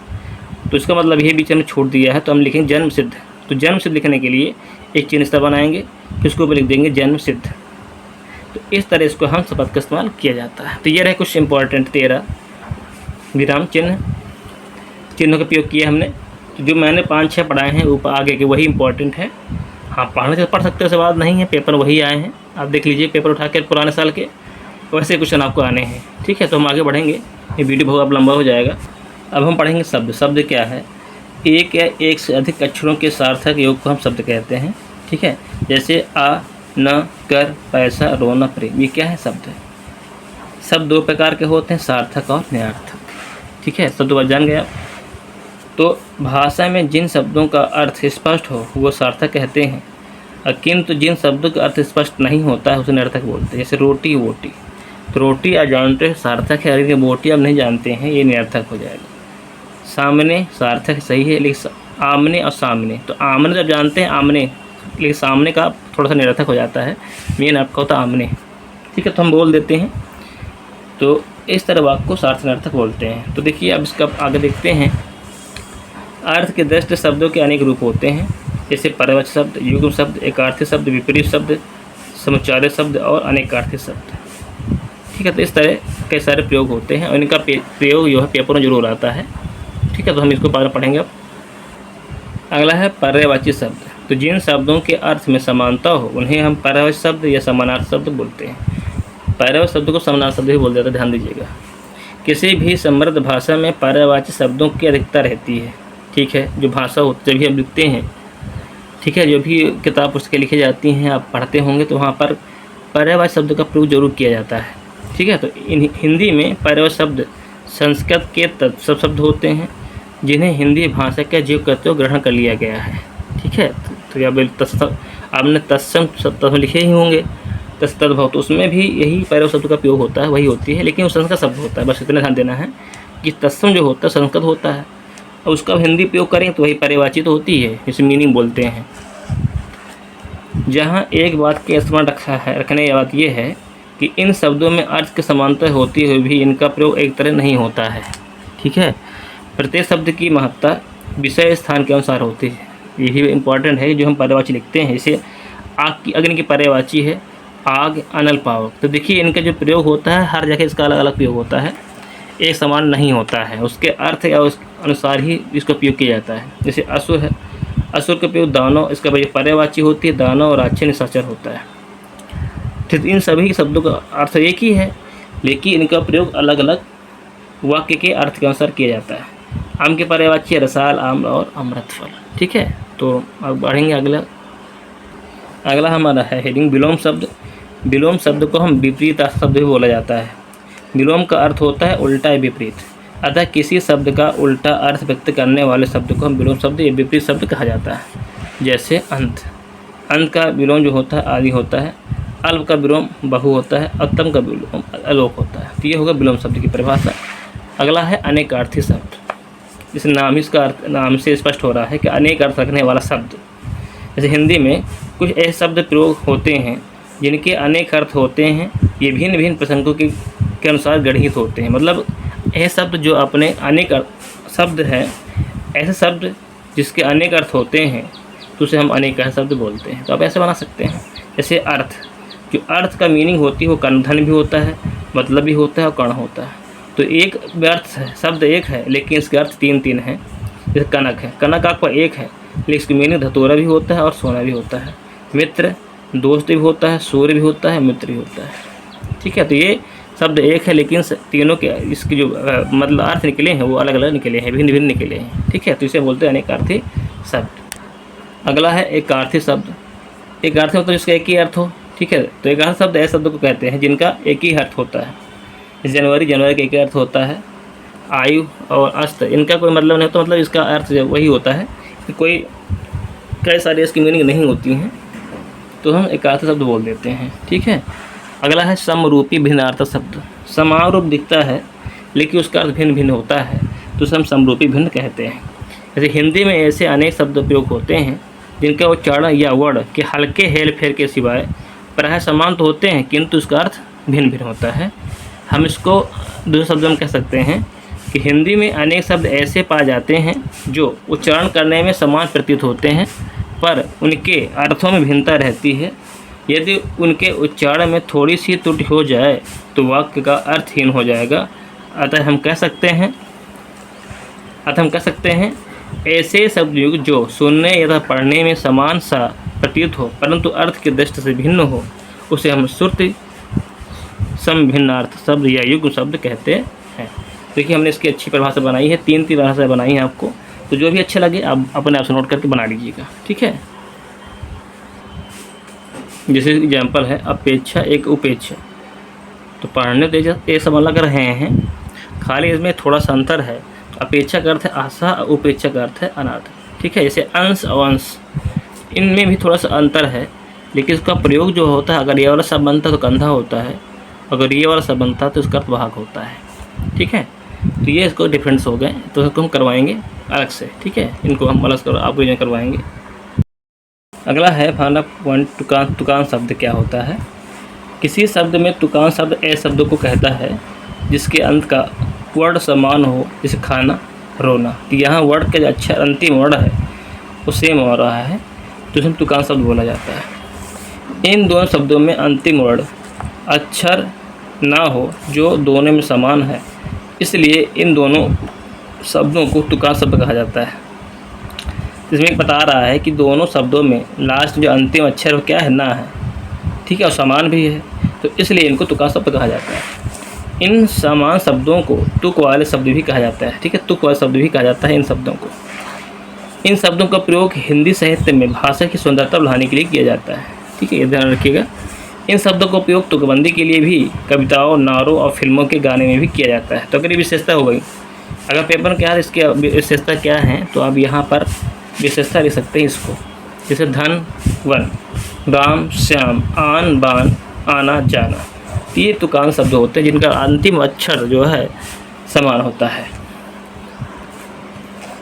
तो इसका मतलब ये बीच में छोड़ दिया है, तो हम लिखेंगे जन्म सिद्ध। तो जन्म सिद्ध लिखने के लिए एक चिन्ह इस तरह बनाएंगे, फिर उसके ऊपर लिख देंगे जन्म सिद्ध। तो इस तरह इसको हंस पद का इस्तेमाल किया जाता है। तो ये रहे कुछ इंपॉर्टेंट 13 विराम चिन्ह, चिन्हों का उपयोग किया हमने। तो जो मैंने 5-6 पढ़ाए हैं ऊपर आगे के वही इंपॉर्टेंट है। हाँ, पढ़ने से पढ़ सकते हो, सवाल नहीं है, पेपर वही आए हैं, आप देख लीजिए पेपर उठा के पुराने साल के, वैसे क्वेश्चन आपको आने हैं। ठीक है, तो हम आगे बढ़ेंगे, ये वीडियो बहुत लंबा हो जाएगा। अब हम पढ़ेंगे शब्द। शब्द क्या है, एक या एक से अधिक अक्षरों के सार्थक योग को हम शब्द कहते हैं। ठीक है, जैसे आ, न, कर, पैसा, रोना, प्रेम, ये क्या है, शब्द है। शब्द 2 प्रकार के होते हैं, सार्थक और निरर्थक। ठीक है, शब्द बात जान गया। तो भाषा में जिन शब्दों का अर्थ स्पष्ट हो वो सार्थक कहते हैं, किंतु जिन शब्दों का अर्थ स्पष्ट नहीं होता है उसे निरर्थक बोलते हैं। जैसे रोटी, वोटी, तो रोटी आप जानते हैं सार्थक है, लेकिन वोटी आप नहीं जानते हैं, ये निरर्थक हो जाएगा। सामने सार्थक सही है, लेकिन आमने और सामने, तो आमने जब जानते हैं आमने, लेकिन सामने का थोड़ा सा निरर्थक हो जाता है, मेन आपका होता है आमने। ठीक है, तो हम बोल देते हैं। तो इस तरह वाक्य को सार्थक निरर्थक बोलते हैं। तो देखिए अब इसका आगे देखते हैं। अर्थ के दृष्टि शब्दों के अनेक रूप होते हैं, जैसे पर्यायवाची शब्द, युग्म शब्द, एकार्थी शब्द, विपरीत शब्द, समुच्चार्य शब्द और अनेकार्थी शब्द। ठीक है, तो इस तरह कई सारे प्रयोग होते हैं और इनका प्रयोग जो है पेपर में जरूर आता है। ठीक है, तो हम इसको बाद में पढ़ेंगे। अब अगला है पर्यायवाची शब्द। तो जिन शब्दों के अर्थ में समानता हो उन्हें हम पर्यायवाची शब्द या समानार्थी शब्द बोलते हैं। पर्यायवाची शब्द को समानार्थी शब्द भी बोल जाता है, ध्यान दीजिएगा। किसी भी समृद्ध भाषा में पर्यायवाची शब्दों की अधिकता रहती है। ठीक है, जो भाषा होती जब भी हम लिखते हैं, ठीक है, जो भी किताब पुस्तकें लिखी जाती हैं आप पढ़ते होंगे तो वहाँ पर पर्यायवाची शब्द का प्रयोग जरूर किया जाता है। ठीक है, तो हिंदी में पर्यायवाची शब्द संस्कृत के तत्सम शब्द होते हैं जिन्हें हिंदी भाषा के जीव करते ग्रहण कर लिया गया है। ठीक है, तो या आपने तत्सम शब्द लिखे ही होंगे, तत्भव, तो उसमें भी यही पर्यायवाची शब्द का प्रयोग होता है, वही होती है, लेकिन वो संस्कृत शब्द होता है। बस इतना ध्यान देना है कि तत्सम जो होता है संस्कृत होता है और उसका हिंदी प्रयोग करें तो वही पर्यायवाची तो होती है, इसे मीनिंग बोलते हैं। जहाँ एक बात के स्मरण रखने की बात यह है कि इन शब्दों में अर्थ की समानता होती हुई भी इनका प्रयोग एक तरह नहीं होता है। ठीक है, प्रत्येक शब्द की महत्ता विषय स्थान के अनुसार होती है। यही इम्पोर्टेंट है जो हम पर्यायवाची लिखते हैं। जैसे आग की अग्नि की पर्यायवाची है आग अनल पावक। तो देखिए इनका जो प्रयोग होता है हर जगह इसका अलग अलग प्रयोग होता है, एक समान नहीं होता है। उसके अर्थ या उस अनुसार ही इसका प्रयोग किया जाता है। जैसे असुर है, असुर का प्रयोग दानव, इसका पर्यायवाची होती है दानव और अच्छे निशाचर होता है। ठीक, इन सभी शब्दों का अर्थ एक ही है लेकिन इनका प्रयोग अलग अलग वाक्य के अर्थ के अनुसार किया जाता है। आम के पर्यायवाची रसाल, आम और अमृतफल। ठीक है, तो अब बढ़ेंगे अगला हमारा है हेडिंग विलोम शब्द। विलोम शब्द को हम विपरीत अर्थ शब्द भी बोला जाता है। विलोम का अर्थ होता है उल्टा या विपरीत, अतः किसी शब्द का उल्टा अर्थ व्यक्त करने वाले शब्द को हम विलोम शब्द या विपरीत शब्द कहा जाता है। जैसे अंत, अंत का विलोम जो होता है आदि होता है, अल्प का विलोम बहु होता है, उत्तम का विलोम अलोक होता है। तो ये होगा विलोम शब्द की परिभाषा। अगला है अनेकार्थी शब्द। जैसे नाम, इसका अर्थ नाम से स्पष्ट हो रहा है कि अनेक अर्थ रखने वाला शब्द। जैसे हिंदी में कुछ ऐसे शब्द प्रयोग होते हैं जिनके अनेक अर्थ होते हैं, ये भिन्न भिन्न प्रसंगों के अनुसार गढ़ित होते हैं। मतलब ऐसे शब्द जो अपने अनेक शब्द हैं, ऐसे शब्द जिसके अनेक अर्थ होते हैं तो उसे हम अनेक शब्द बोलते हैं। तो आप ऐसे बना सकते हैं। जैसे अर्थ, जो अर्थ का मीनिंग होती है वो धन भी होता है, मतलब भी होता है और कर्ण होता है। तो एक अर्थ है, शब्द एक है लेकिन इसके अर्थ तीन तीन हैं। जैसे कनक है, कनक आपका एक है लेकिन इसकी मीनिंग धतूरा भी होता है और सोना भी होता है। मित्र, दोस्त भी होता है, सूर्य भी होता है, मित्र भी होता है। ठीक है, तो ये शब्द एक है लेकिन तीनों के इसके जो मतलब अर्थ निकले हैं वो अलग अलग निकले हैं, भिन्न भिन्न निकले हैं। ठीक है, तो इसे बोलते हैं अनेकार्थी शब्द। अगला है एकार्थी शब्द। एकार्थी मतलब जिसका एक ही अर्थ हो। ठीक है, तो एकार्थी शब्द ऐसे शब्द को कहते हैं जिनका एक ही अर्थ होता है। जनवरी का एक ही अर्थ होता है। आयु और अस्त, इनका कोई मतलब नहीं होता, मतलब इसका अर्थ वही होता है कि कोई कई सारी इसकी मीनिंग नहीं होती हैं तो हम एकार्थी शब्द बोल देते हैं। ठीक है, अगला है समरूपी भिन्नार्थ शब्द। समान रूप दिखता है लेकिन उसका अर्थ भिन्न भिन्न होता है तो उसे हम समरूपी भिन्न कहते हैं। जैसे हिंदी में ऐसे अनेक शब्द प्रयोग होते हैं जिनका उच्चारण या वर्ण के हल्के हेर फेर के सिवाय प्रायः समान तो होते हैं किंतु उसका अर्थ भिन्न भिन्न होता है। हम इसको दूसरे शब्दों में कह सकते हैं कि हिंदी में अनेक शब्द ऐसे पाए जाते हैं जो उच्चारण करने में समान प्रतीत होते हैं पर उनके अर्थों में भिन्नता रहती है। यदि उनके उच्चारण में थोड़ी सी त्रुटि हो जाए तो वाक्य का अर्थहीन हो जाएगा। अतः हम कह सकते हैं ऐसे शब्द जो सुनने या पढ़ने में समान सा प्रतीत हो परंतु अर्थ की दृष्टि से भिन्न हो उसे हम श्रुति समभिन्नार्थ शब्द या युग्म शब्द कहते हैं। देखिए हमने इसकी अच्छी परिभाषा बनाई है, तीन परिभाषा बनाई है आपको, तो जो भी अच्छा लगे आप अपने आप से नोट करके बना लीजिएगा। ठीक है, जैसे एग्जाम्पल है अपेक्षा एक उपेक्षा। तो पढ़ने तो ये सब अलग रहे हैं, खाली इसमें थोड़ा सा अंतर है। अपेक्षा का अर्थ है आशा, उपेक्षा का अर्थ है अनाथ। ठीक है, जैसे अंश और अंश, इनमें भी थोड़ा सा अंतर है लेकिन इसका प्रयोग जो होता है अगर ये वाला शब्द बनता है तो कंधा होता है, अगर ये वाला शब्द बनता है तो इसका अर्थ वाहक होता है। ठीक है, तो ये इसको डिफरेंस हो गए, तो इसको हम करवाएंगे अलग से। ठीक है, इनको हम अलग कर आप रिवीजन करवाएंगे। अगला है फाइंड पॉइंट तुकान। तुकान शब्द क्या होता है? किसी शब्द में तुकान शब्द ऐसे शब्दों को कहता है जिसके अंत का वर्ण समान हो, जैसे खाना, रोना। तो यहाँ वर्ण का जो अक्षर अंतिम वर्ण है वो सेम हो रहा है तो इसे तुकान शब्द बोला जाता है। इन दोनों शब्दों में अंतिम वर्ण अक्षर ना हो जो दोनों में समान है, इसलिए इन दोनों शब्दों को तुकान शब्द कहा जाता है। इसमें बता रहा है कि दोनों शब्दों में लास्ट जो अंतिम अक्षर क्या है, ना है। ठीक है, और समान भी है तो इसलिए इनको तुकान शब्द कहा जाता है। इन समान शब्दों को तुक वाले शब्द भी कहा जाता है। ठीक है, तुक वाले शब्द भी कहा जाता है इन शब्दों को। इन शब्दों का प्रयोग हिंदी साहित्य में भाषा की सुंदरता बढ़ाने के लिए किया जाता है। ठीक है, ये ध्यान रखिएगा। इन शब्दों का उपयोग तुकबंदी के लिए भी कविताओं, नारों और फिल्मों के गाने में भी किया जाता है। तो अगर ये विशेषता हो गई, अगर पेपर क्या है इसकी विशेषता क्या है तो आप यहाँ पर विशेषता ले सकते हैं इसको। जैसे धन, वन, राम, श्याम, आन, बान, आना, जाना। ये तुकान शब्द होते हैं जिनका अंतिम अक्षर जो है समान होता है।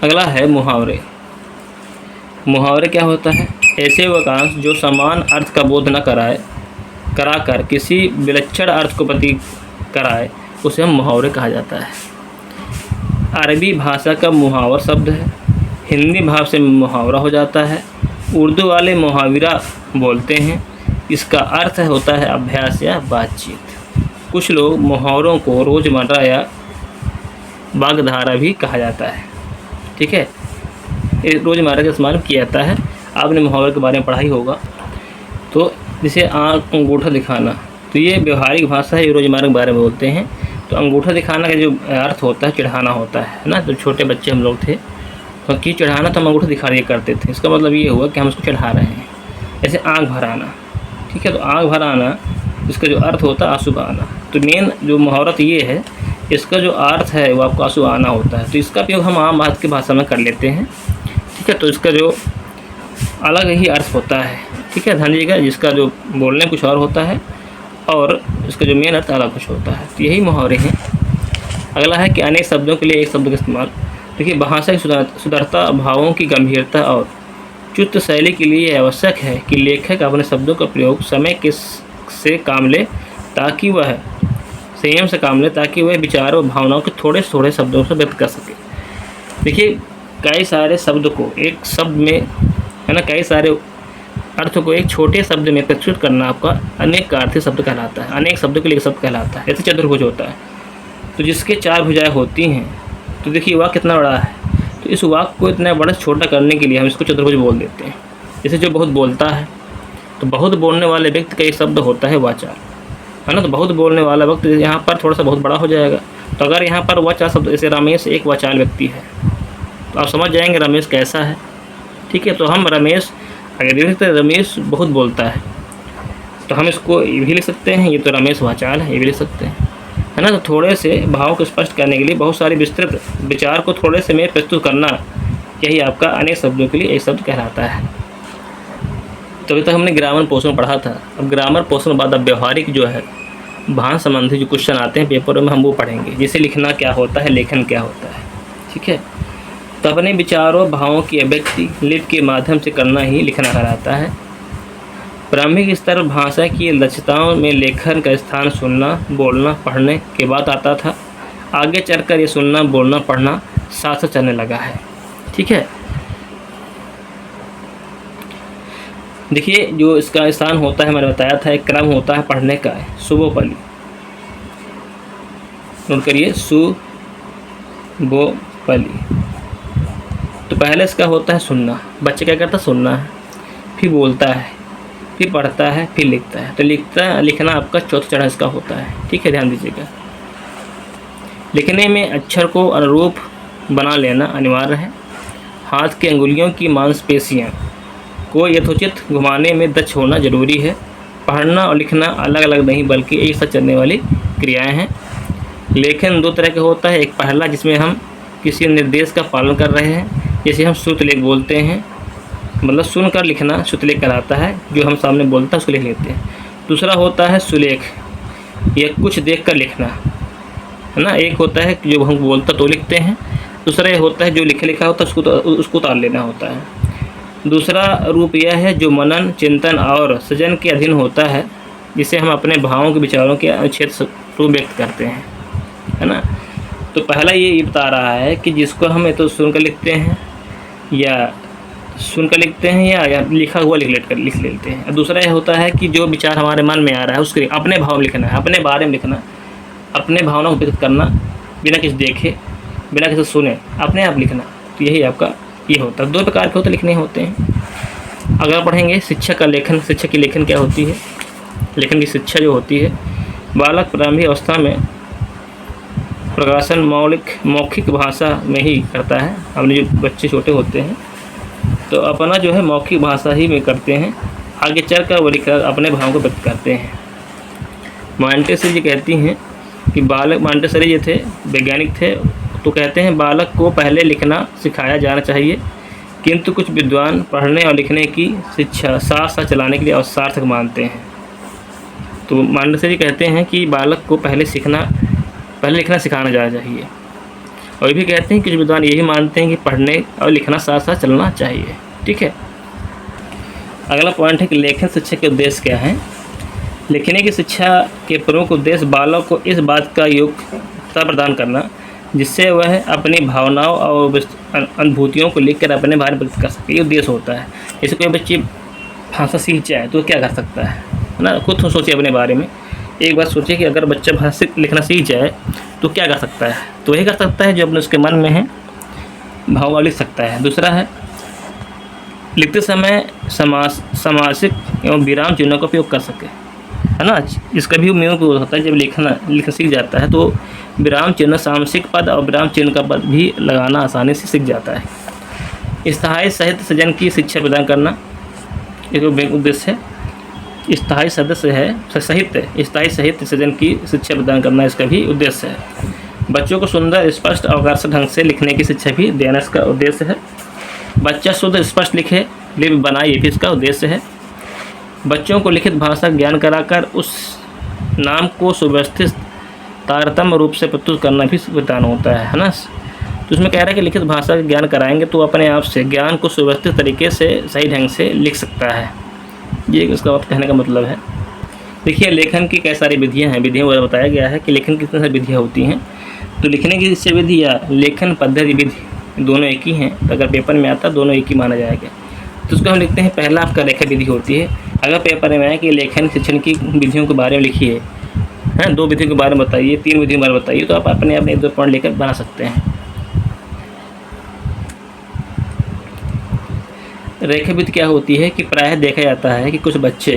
अगला है मुहावरे। मुहावरे क्या होता है? ऐसे वाक्यांश जो समान अर्थ का बोध न कराकर किसी विलक्षण अर्थ को प्रतीक कराए उसे हम मुहावरे कहा जाता है। अरबी भाषा का मुहावर शब्द है, हिंदी भाषा से मुहावरा हो जाता है, उर्दू वाले मुहावरा बोलते हैं। इसका अर्थ होता है अभ्यास या बातचीत। कुछ लोग मुहावरों को रोज़मर्रा या वाग्धारा भी कहा जाता है। ठीक है, रोज़मर्रा का इस्तेमाल किया जाता है। आपने मुहावरे के बारे में पढ़ा ही होगा। तो जैसे अंगूठा दिखाना, तो ये व्यवहारिक भाषा है, ये रोज़मर्रा के बारे में बोलते हैं। तो अंगूठा दिखाना का जो अर्थ होता है चढ़ाना होता है ना। तो छोटे बच्चे हम लोग थे तो कि चढ़ाना, तो हम अंगूठा दिखा दिया करते थे। इसका मतलब ये हुआ कि हम उसको चढ़ा रहे हैं। जैसे आँख भर आना, ठीक है, तो आँख भर आना इसका जो अर्थ होता है आंसू बहाना। तो मेन जो मुहावरा तो ये है, इसका जो अर्थ है वो आपको आंसू आना होता है। तो इसका उपयोग हम आम बात की भाषा में कर लेते हैं। ठीक है, तो इसका जो अलग ही अर्थ होता है। ठीक है, ध्यान दीजिएगा, जिसका जो बोलने कुछ और होता है और इसका जो मेन अर्थ अलग कुछ होता है। तो यही मुहावरे हैं। अगला है कि अनेक शब्दों के लिए एक शब्द का इस्तेमाल। देखिए, भाषा की सुंदरता, भावों की गंभीरता और चुस्त शैली के लिए आवश्यक है कि लेखक अपने शब्दों का प्रयोग समय के से काम ले, ताकि वह संयम से काम ले, ताकि वह विचारों और भावनाओं के थोड़े थोड़े शब्दों से व्यक्त कर सके। देखिए, कई सारे शब्द को एक शब्द में, है ना, कई सारे अर्थ को एक छोटे शब्द में प्रस्तुत करना आपका अनेक अर्थी शब्द कहलाता है। अनेक शब्दों के लिए शब्द कहलाता है। जैसे चतुर्भुज होता है, तो जिसके 4 भुजाएं होती हैं, तो देखिए वाक्य कितना बड़ा है। तो इस वाक्य को इतना बड़ा छोटा करने के लिए हम इसको चतुर्भुज बोल देते हैं। जैसे जो बहुत बोलता है, तो बहुत बोलने वाले व्यक्ति का एक शब्द होता है वाचाल, है ना। तो बहुत बोलने वाला व्यक्ति यहाँ पर थोड़ा सा बहुत बड़ा हो जाएगा। तो अगर यहाँ पर वाचाल शब्द, जैसे रमेश एक वाचाल व्यक्ति है, तो आप समझ जाएंगे रमेश कैसा है। ठीक है, तो हम रमेश अगर देख सकते हैं रमेश बहुत बोलता है, तो हम इसको ये भी लिख सकते हैं, ये तो रमेश वाचाल है, ये भी लिख सकते हैं, है ना। तो थोड़े से भाव को स्पष्ट करने के लिए बहुत सारे विस्तृत विचार को थोड़े से में प्रस्तुत करना, यही आपका अनेक शब्दों के लिए एक शब्द कहलाता है। तो अभी तक हमने ग्रामर पोर्शन पढ़ा था। अब ग्रामर पोर्शन के बाद अब व्यवहारिक जो है भाषा संबंधी जो क्वेश्चन आते हैं पेपर में, हम वो पढ़ेंगे। जैसे लिखना क्या होता है, लेखन क्या होता है। ठीक है, तो अपने विचारों भावों की अभिव्यक्ति लिपि के माध्यम से करना ही लिखना कहलाता है। प्रारंभिक स्तर भाषा की दक्षताओं में लेखन का स्थान सुनना, बोलना, पढ़ने के बाद आता था। आगे चलकर ये सुनना, बोलना, पढ़ना साथ साथ चलने लगा है। ठीक है, देखिए जो इसका स्थान होता है, मैंने बताया था, एक क्रम होता है पढ़ने का, सुबोपली। नोट करिए, सुबोपली। तो पहले इसका होता है सुनना। बच्चे क्या करता है, सुनना है, फिर बोलता है, फिर पढ़ता है, फिर लिखता है। तो लिखना आपका चौथा चरण इसका होता है। ठीक है, ध्यान दीजिएगा। लिखने में अक्षर को अनुरूप बना लेना अनिवार्य है। हाथ की अंगुलियों की मांसपेशियाँ को यथोचित घुमाने में दक्ष होना जरूरी है। पढ़ना और लिखना अलग अलग नहीं बल्कि एक साथ चलने वाली क्रियाएं हैं। लेखन 2 तरह का होता है। एक पहला जिसमें हम किसी निर्देश का पालन कर रहे हैं, जैसे हम श्रुतलेख बोलते हैं, मतलब सुनकर लिखना श्रुतलेख कहलाता है। जो हम सामने बोलता है उसको लिख लेते हैं। दूसरा होता है सुलेख, यह कुछ देख कर लिखना, है ना। एक होता है जो हम बोलता तो लिखते हैं, दूसरा होता है जो लिखा होता है उसको उतार लेना होता है। दूसरा रूप यह है जो मनन, चिंतन और सृजन के अधीन होता है, जिसे हम अपने भावों के विचारों के अनुच्छेद रूप व्यक्त करते हैं, है ना। तो पहला ये बता रहा है कि जिसको हम तो सुनकर लिखते हैं या लिखा हुआ लिख लेते हैं। दूसरा यह होता है कि जो विचार हमारे मन में आ रहा है उसके अपने भाव में लिखना है, अपने बारे में लिखना, अपने भावनाओं को व्यक्त करना, बिना किसी देखे, बिना किसी सुने, अपने आप लिखना। तो यही आपका ये होता है। 2 प्रकार के होते लिखने होते हैं। अगर पढ़ेंगे शिक्षक का लेखन, शिक्षक की लेखन क्या होती है, लेखन की शिक्षा जो होती है। बालक प्रारंभिक अवस्था में प्रकाशन मौखिक भाषा में ही करता है। अपने जो बच्चे छोटे होते हैं तो अपना जो है मौखिक भाषा ही में करते हैं। आगे चलकर वो लिखकर अपने भावों को व्यक्त करते हैं। मॉन्टेसरी जी कहती हैं कि मॉन्टेसरी जो थे वैज्ञानिक थे, तो कहते हैं बालक को पहले लिखना सिखाया जाना चाहिए, किंतु कुछ विद्वान पढ़ने और लिखने की शिक्षा साथ साथ चलाने के लिए असार्थक मानते हैं। तो मॉन्टेसरी कहते हैं कि बालक को पहले लिखना सिखाना जाना चाहिए और ये भी कहते हैं कि कुछ विद्वान यही मानते हैं कि पढ़ने और लिखना साथ साथ चलना चाहिए। ठीक है, अगला पॉइंट है कि लेखन शिक्षा के उद्देश्य क्या हैं। लिखने की शिक्षा के प्रमुख उद्देश्य बालक को इस बात का योग्यता प्रदान करना जिससे वह अपनी भावनाओं और अनुभूतियों को लिखकर अपने बारे में व्यक्त कर सके, ये उद्देश्य होता है। जैसे कोई बच्चे भाषा सीख जाए तो क्या कर सकता है ना, खुद सोचिए अपने बारे में। एक बार सोचिए कि अगर बच्चा भाषा लिखना सीख जाए तो क्या कर सकता है, तो वही कर सकता है जो अपने उसके मन में है भाव लिख सकता है। दूसरा है लिखते समय समासिक एवं विराम चिन्हों का उपयोग कर सके, है ना। इसका भी उपयोग होता है, जब लिखना सीख जाता है तो विराम चिन्ह, सामसिक पद और विराम चिन्ह का पद भी लगाना आसानी से सीख जाता है। स्थायी साहित्य सृजन की शिक्षा प्रदान करना एक उद्देश्य है। स्थायी साहित्य सृजन की शिक्षा प्रदान करना इसका भी उद्देश्य है। बच्चों को सुंदर, स्पष्ट और आकर्षक ढंग से लिखने की शिक्षा भी देना इसका उद्देश्य है। बच्चा शुद्ध स्पष्ट लिखे, लिपि बनाए, ये भी इसका उद्देश्य है। बच्चों को लिखित भाषा ज्ञान कराकर उस नाम को सुव्यवस्थित तारतम्य रूप से प्रस्तुत करना भी विधान होता है ना। तो इसमें कह रहा है कि लिखित भाषा का ज्ञान कराएंगे तो अपने आप से ज्ञान को सुव्यवस्थित तरीके से सही ढंग से लिख सकता है, ये इसका कहने का मतलब है। देखिए लेखन की कई सारी विधियाँ हैं, विधियों द्वारा बताया गया है कि लेखन की कितनी सारी विधियाँ होती हैं। तो लिखने की शिक्षा विधि या लेखन पद्धति विधि दोनों एक ही हैं, तो अगर पेपर में आता दोनों एक ही माना जाएगा। तो उसको हम लिखते हैं, पहला आपका रेखा विधि होती है। अगर पेपर में आए कि लेखन शिक्षण की विधियों के बारे में लिखिए, हैं 2 विधियों के बारे में बताइए, 3 विधियों के बारे में बताइए, तो आप अपने 1-2 पॉइंट लेकर बना सकते हैं। रेखा विधि क्या होती है कि प्रायः देखा जाता है कि कुछ बच्चे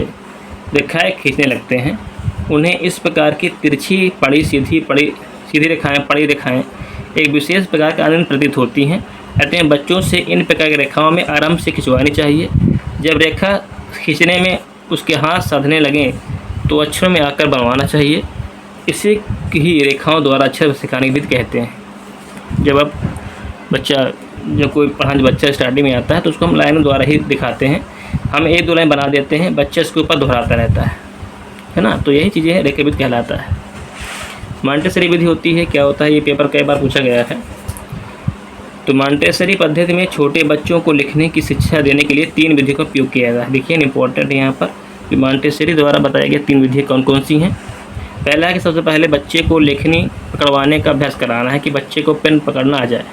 रेखाएं खींचने लगते हैं। उन्हें इस प्रकार की तिरछी पड़ी सीधी रेखाएं एक विशेष प्रकार का आनंद प्रतीत होती हैं। अतः बच्चों से इन प्रकार की रेखाओं में आराम से खिंचवानी चाहिए। जब रेखा खींचने में उसके हाथ साधने लगें तो अक्षरों में आकर बनवाना चाहिए। इसे ही रेखाओं द्वारा अक्षर सिखाने की विधि कहते हैं। जब कोई पढ़ाने बच्चा स्टार्टिंग में आता है तो उसको हम लाइनों द्वारा ही दिखाते हैं। हम 1-2 लाइन बना देते हैं, बच्चा इसके ऊपर दोहराता रहता है ना। तो यही चीज़ें रेखा विधि कहलाता है। मॉन्टेसरी विधि होती है, क्या होता है, ये पेपर कई बार पूछा गया है। तो मॉन्टेसरी पद्धति में छोटे बच्चों को लिखने की शिक्षा देने के लिए 3 विधियों का उपयोग किया जाता है। देखिए इंपॉर्टेंट है यहाँ पर कि मॉन्टेसरी द्वारा बताया गया 3 विधियाँ कौन कौन सी हैं। पहला है कि सबसे पहले बच्चे को लेखनी पकड़वाने का अभ्यास कराना है कि बच्चे को पेन पकड़ना आ जाए।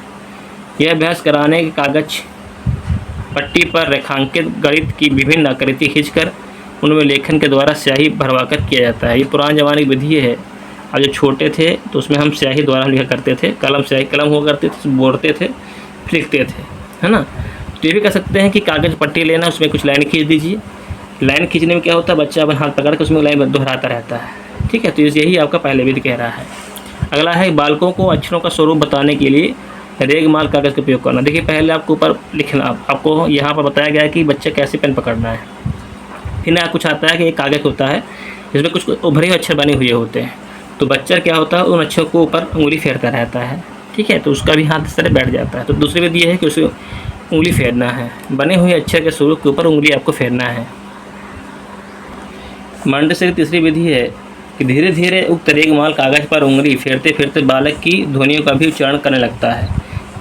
यह अभ्यास कराने के कागज पट्टी पर रेखांकित गणित की विभिन्न आकृति खींचकर उनमें लेखन के द्वारा स्याही भरवाकर किया जाता है। ये पुराने ज़माने की विधि है। अब जो छोटे थे तो उसमें हम स्याही द्वारा लिखा करते थे, कलम हुआ करते थे, बोलते थे, लिखते थे, है ना। तो ये भी कर सकते हैं कि कागज़ पट्टी लेना, उसमें कुछ लाइन खींच दीजिए। लाइन खींचने में क्या होता है, बच्चा अपना हाथ पकड़ के उसमें लाइन दोहराता रहता है। ठीक है, तो यही आपका पहले विधि कह रहा है। अगला है बालकों को अक्षरों का स्वरूप बताने के लिए रेगमाल कागज़ का उपयोग करना। देखिए पहले आपको ऊपर लिखना, आपको यहाँ पर बताया गया है कि बच्चा कैसे पेन पकड़ना है। फिर ना कुछ आता है कि एक कागज़ होता है जिसमें कुछ उभरे हुए अक्षर बने हुए होते हैं। तो बच्चा क्या होता है, उन अक्षरों को ऊपर उंगली फेरता रहता है। ठीक है, तो उसका भी हाथ इस तरह बैठ जाता है। तो दूसरी विधि है कि उसे उंगली फेरना है, बने हुए अक्षर के स्वरूप के ऊपर उंगली आपको फेरना है। मॉन्टेसरी तीसरी विधि है कि धीरे धीरे उक्त रेगमाल कागज़ पर उंगली फेरते फेरते बालक की ध्वनियों का भी उच्चारण करने लगता है।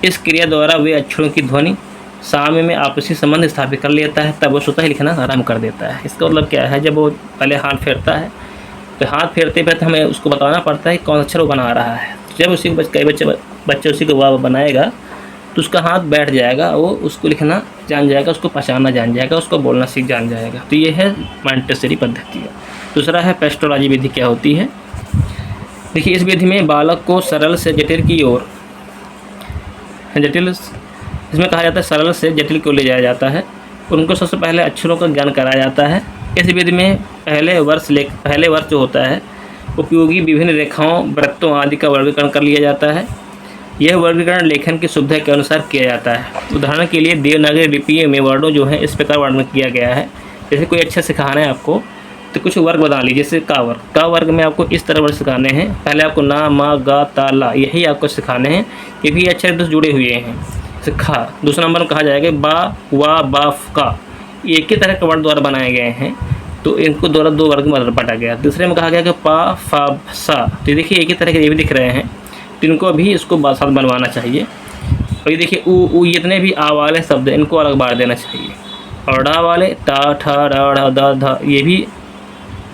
इस क्रिया द्वारा वे अक्षरों की ध्वनि साम्य में आपसी संबंध स्थापित कर लेता है, तब वो स्वतः लिखना आरंभ कर देता है। इसका मतलब क्या है, जब वो पहले हाथ फेरता है तो हाथ फेरते फेरते हमें उसको बताना पड़ता है कौन अक्षर वो बना रहा है। जब उसी कई बच्चे उसी को वाह बनाएगा तो उसका हाथ बैठ जाएगा, वो उसको लिखना जान जाएगा, उसको पहचानना जान जाएगा, उसको बोलना सीख जान जाएगा। तो ये है मॉन्टेसरी पद्धति। दूसरा है पेस्टोलॉजी विधि। क्या होती है, देखिए इस विधि में बालक को सरल से जटिल की ओर इसमें कहा जाता है सरल से जटिल की ओर ले जाया जाता है। उनको सबसे पहले अक्षरों का ज्ञान कराया जाता है। इस विधि में पहले वर्ष जो होता है उपयोगी विभिन्न रेखाओं, वृत्तों आदि का वर्गीकरण कर लिया जाता है। यह वर्गीकरण लेखन की सुविधा के अनुसार किया जाता है। उदाहरण के लिए देवनागरी लिपि में वर्णों जो है इस प्रकार वर्णन किया गया है। जैसे कोई अक्षर सिखाना है आपको तो कुछ वर्ग बना लीजिए। जैसे का वर्ग में आपको इस तरह वर्ग सिखाने हैं। पहले आपको ना, मा, गा, ता, ला यही आपको सिखाने हैं क्योंकि ये अक्षर तो जुड़े हुए हैं। जैसे खा, दूसरा नंबर में कहा जाएगा बा, वा, बा, का, एक ही तरह के वर्ड द्वारा बनाए गए हैं तो इनको द्वारा 2 वर्ग में बांटा गया। दूसरे में कहा गया कि पा, फा, सा, तो देखिए एक ही तरह के ये भी दिख रहे हैं। तो इनको भी इसको साथ बनवाना चाहिए। और ये देखिए ऊ जितने भी आ वाले शब्द हैं इनको अलग बार देना चाहिए। और ढा वाले टा ठा रा ढा दा धा ये भी,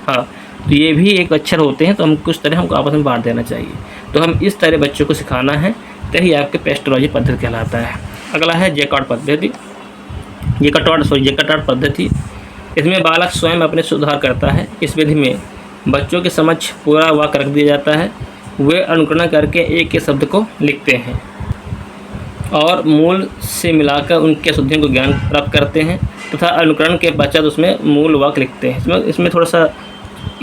हाँ, तो ये भी एक अक्षर होते हैं, तो हम कुछ तरह हमको आपस में बांट देना चाहिए। तो हम इस तरह बच्चों को सिखाना है, तभी आपके पेस्टोलॉजी पद्धति कहलाता है। अगला है जैकार्ड पद्धति। जैकार्ड पद्धति, इसमें बालक स्वयं अपने सुधार करता है। इस विधि में बच्चों के समक्ष पूरा वाक्य रख दिया जाता है, वे अनुकरण करके एक शब्द को लिखते हैं और मूल से मिलाकर उनके शुद्धियों को ज्ञान प्राप्त करते हैं तथा अनुकरण के पश्चात उसमें मूल वाक्य लिखते हैं। इसमें थोड़ा सा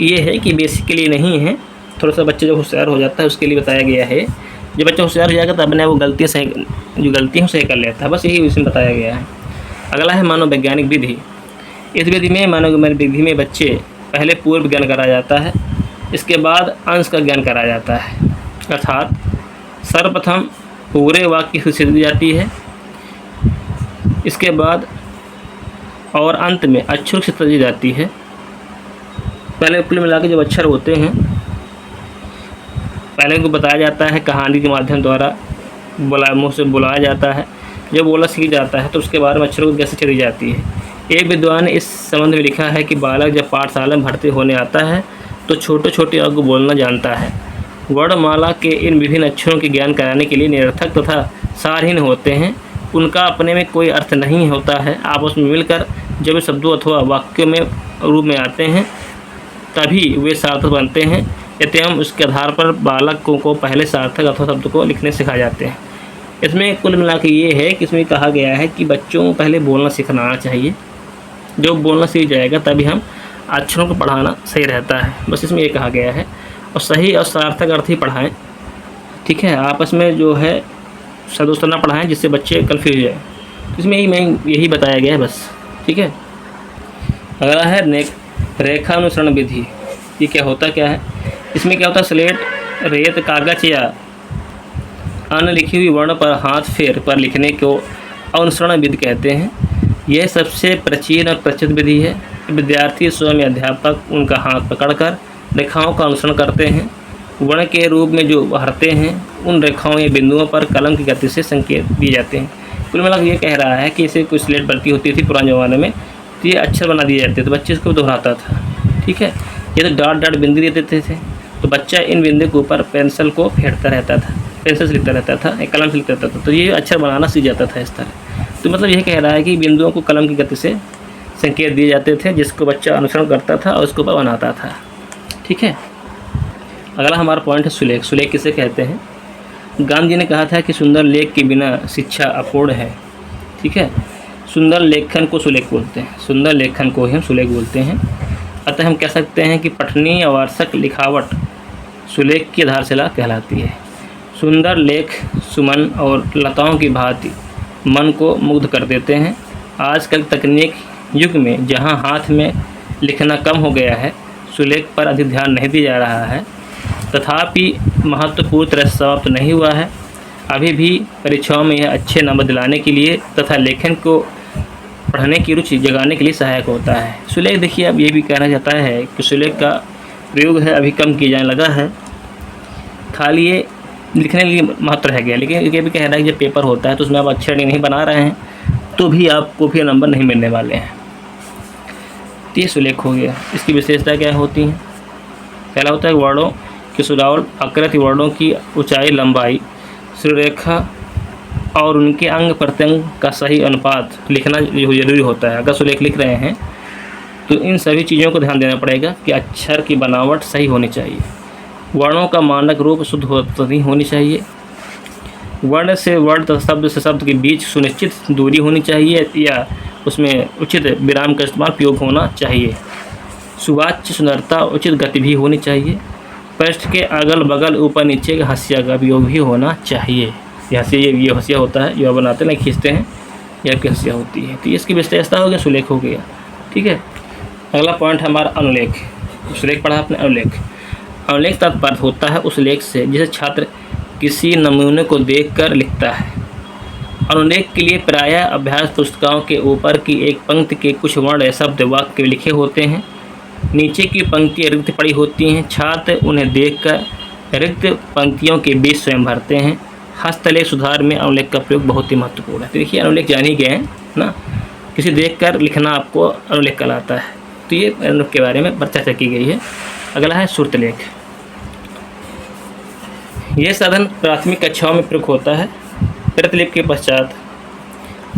ये है कि बेसिकली नहीं है, थोड़ा सा बच्चे जब होशियार हो जाता है उसके लिए बताया गया है। जब बच्चा होशियार हो जाएगा तो अपने वो गलतियाँ सही, जो गलतियाँ सही कर लेता है, बस यही इसमें बताया गया है। अगला है मानववैज्ञानिक विधि। इस विधि में मानववैज्ञानिक विधि में बच्चे पहले पूर्व ज्ञान कराया जाता है, इसके बाद अंश का ज्ञान कराया जाता है। अर्थात सर्वप्रथम पूरे वाक्य की सिद्धि दी जाती है, इसके बाद और अंत में अक्षरों की सिद्धि दी जाती है। पहले कुल मिला के जब अक्षर होते हैं, पहले उनको बताया जाता है कहानी के माध्यम द्वारा, मुँह से बुलाया जाता है। जब बोला सीख जाता है तो उसके बारे में अक्षरों को कैसे चली जाती है। एक विद्वान ने इस संबंध में लिखा है कि बालक जब पाठशाला में भर्ती होने आता है तो छोटे छोटे अक्षर को बोलना जानता है। वर्णमाला के इन विभिन्न अक्षरों के ज्ञान कराने के लिए निरर्थक तथा सारहीन होते हैं, उनका अपने में कोई अर्थ नहीं होता है। आपस में मिलकर जब शब्दों अथवा वाक्यों में रूप में आते हैं तभी वे सार्थक बनते हैं। एवं उसके आधार पर बालकों को पहले सार्थक अथवा शब्द को लिखने सिखाए जाते हैं। इसमें कुल मिला के ये है कि इसमें कहा गया है कि बच्चों को पहले बोलना सीखना चाहिए। जो बोलना सीख जाएगा तभी हम अक्षरों को पढ़ाना सही रहता है, बस इसमें ये कहा गया है। और सही और सार्थक अर्थ ही पढ़ाएं, ठीक है, आपस में जो है सदोष ना पढ़ाएं जिससे बच्चे कन्फ्यूज जाए। इसमें यही बताया गया है बस, ठीक है। अगला है रेखानुसरण विधि। ये क्या है, इसमें क्या होता है, स्लेट, रेत, कागज या अन्य लिखी हुई वर्ण पर हाथ फेर पर लिखने को अनुसरण विधि कहते हैं। यह सबसे प्राचीन और प्रचलित विधि है। विद्यार्थी स्वयं या अध्यापक उनका हाथ पकड़कर रेखाओं का अनुसरण करते हैं। वर्ण के रूप में जो भरते हैं उन रेखाओं या बिंदुओं पर कलम की गति से संकेत दिए जाते हैं। कुल मिलाकर ये कह रहा है कि इसे कोई स्लेट बनती होती थी पुराने ज़माने में, तो ये अक्षर बना दिए जाते थे, तो बच्चे इसको दोहराता था, ठीक है। ये तो डॉट बिंदु दे देते थे, तो बच्चा इन बिंदु के ऊपर पेंसिल को फेरता रहता था, पेंसिल से लिखता रहता था, एक कलम से लिखता रहता था, तो ये अक्षर बनाना सीख जाता था इस तरह। तो मतलब यह कह रहा है कि बिंदुओं को कलम की गति से संकेत दिए जाते थे, जिसको बच्चा अनुसरण करता था और उसके ऊपर बनाता था, ठीक है। अगला हमारा पॉइंट है सुलेख। सुलेख किसे कहते हैं? गांधी जी ने कहा था कि सुंदर लेख के बिना शिक्षा अपूर्ण है, ठीक है। सुंदर लेखन को सुलेख बोलते हैं, सुंदर लेखन को ही हम सुलेख बोलते हैं। अतः हम कह सकते हैं कि पठनीय आवर्षक लिखावट सुलेख की आधारशिला कहलाती है। सुंदर लेख सुमन और लताओं की भांति मन को मुग्ध कर देते हैं। आजकल तकनीक युग में जहां हाथ में लिखना कम हो गया है, सुलेख पर अधिक ध्यान नहीं दिया जा रहा है। तथापि महत्वपूर्ण तरह समाप्त नहीं हुआ है। अभी भी परीक्षाओं में यह अच्छे नंबर दिलाने के लिए तथा लेखन को पढ़ने की रुचि जगाने के लिए सहायक होता है। सुलेख देखिए, अब ये भी कहना चाहता है कि सुलेख का प्रयोग है अभी कम किया जाने लगा है, खाली ये लिखने के लिए महत्व रह गया। लेकिन ये भी कह रहा है कि जब पेपर होता है तो उसमें आप अक्षर नहीं बना रहे हैं तो भी आपको फिर नंबर नहीं मिलने वाले हैं। तो ये सुलेख हो गया। इसकी विशेषता क्या होती है? पहला होता है वर्णों की सुरावल, आकृति, वर्णों की ऊंचाई, लंबाई, श्रीरेखा और उनके अंग प्रत्यंग का सही अनुपात लिखना जरूरी होता है। अगर सुलेख लिख रहे हैं तो इन सभी चीज़ों को ध्यान देना पड़ेगा कि अक्षर की बनावट सही होनी चाहिए। वर्णों का मानक रूप शुद्ध होनी चाहिए। वर्ण से वर्ण तथा शब्द से शब्द के बीच सुनिश्चित दूरी होनी चाहिए या उसमें उचित विराम का इस्तेमाल प्रयोग होना चाहिए। सुवाच्य सुंदरता, उचित गति भी होनी चाहिए। पृष्ठ के अगल बगल ऊपर नीचे का हंसिया का उपयोग भी होना चाहिए। ये हंसिया होता है जो आप बनाते नहीं खींचते हैं, यह आपकी हंसिया होती है। तो इसकी विशेषता हो गया, सुलेख हो गया, ठीक है। अगला पॉइंट हमारा अनुलेख। सुलेख पढ़ा आपने। अनुलेख, अनुलेख तात्पर्य होता है उस लेख से जिसे छात्र किसी नमूने को देखकर लिखता है। अनुलेख के लिए प्रायः अभ्यास पुस्तिकाओं के ऊपर की एक पंक्ति के कुछ वर्ण या शब्द वाक्य लिखे होते हैं। नीचे की पंक्ति रिक्त पड़ी होती हैं। छात्र उन्हें देखकर रिक्त पंक्तियों के बीच स्वयं भरते हैं। हस्तलेख सुधार में अनुलेख का प्रयोग बहुत ही महत्वपूर्ण है। तो देखिए अनुलेख जान ही गए हैं ना, किसी देख कर लिखना आपको अनुलेख कहलाता है। तो ये अनुलेख के बारे में चर्चा की गई है। अगला है श्रुतलेख। यह साधन प्राथमिक कक्षाओं में प्रयोग होता है। प्रतिलिपि के पश्चात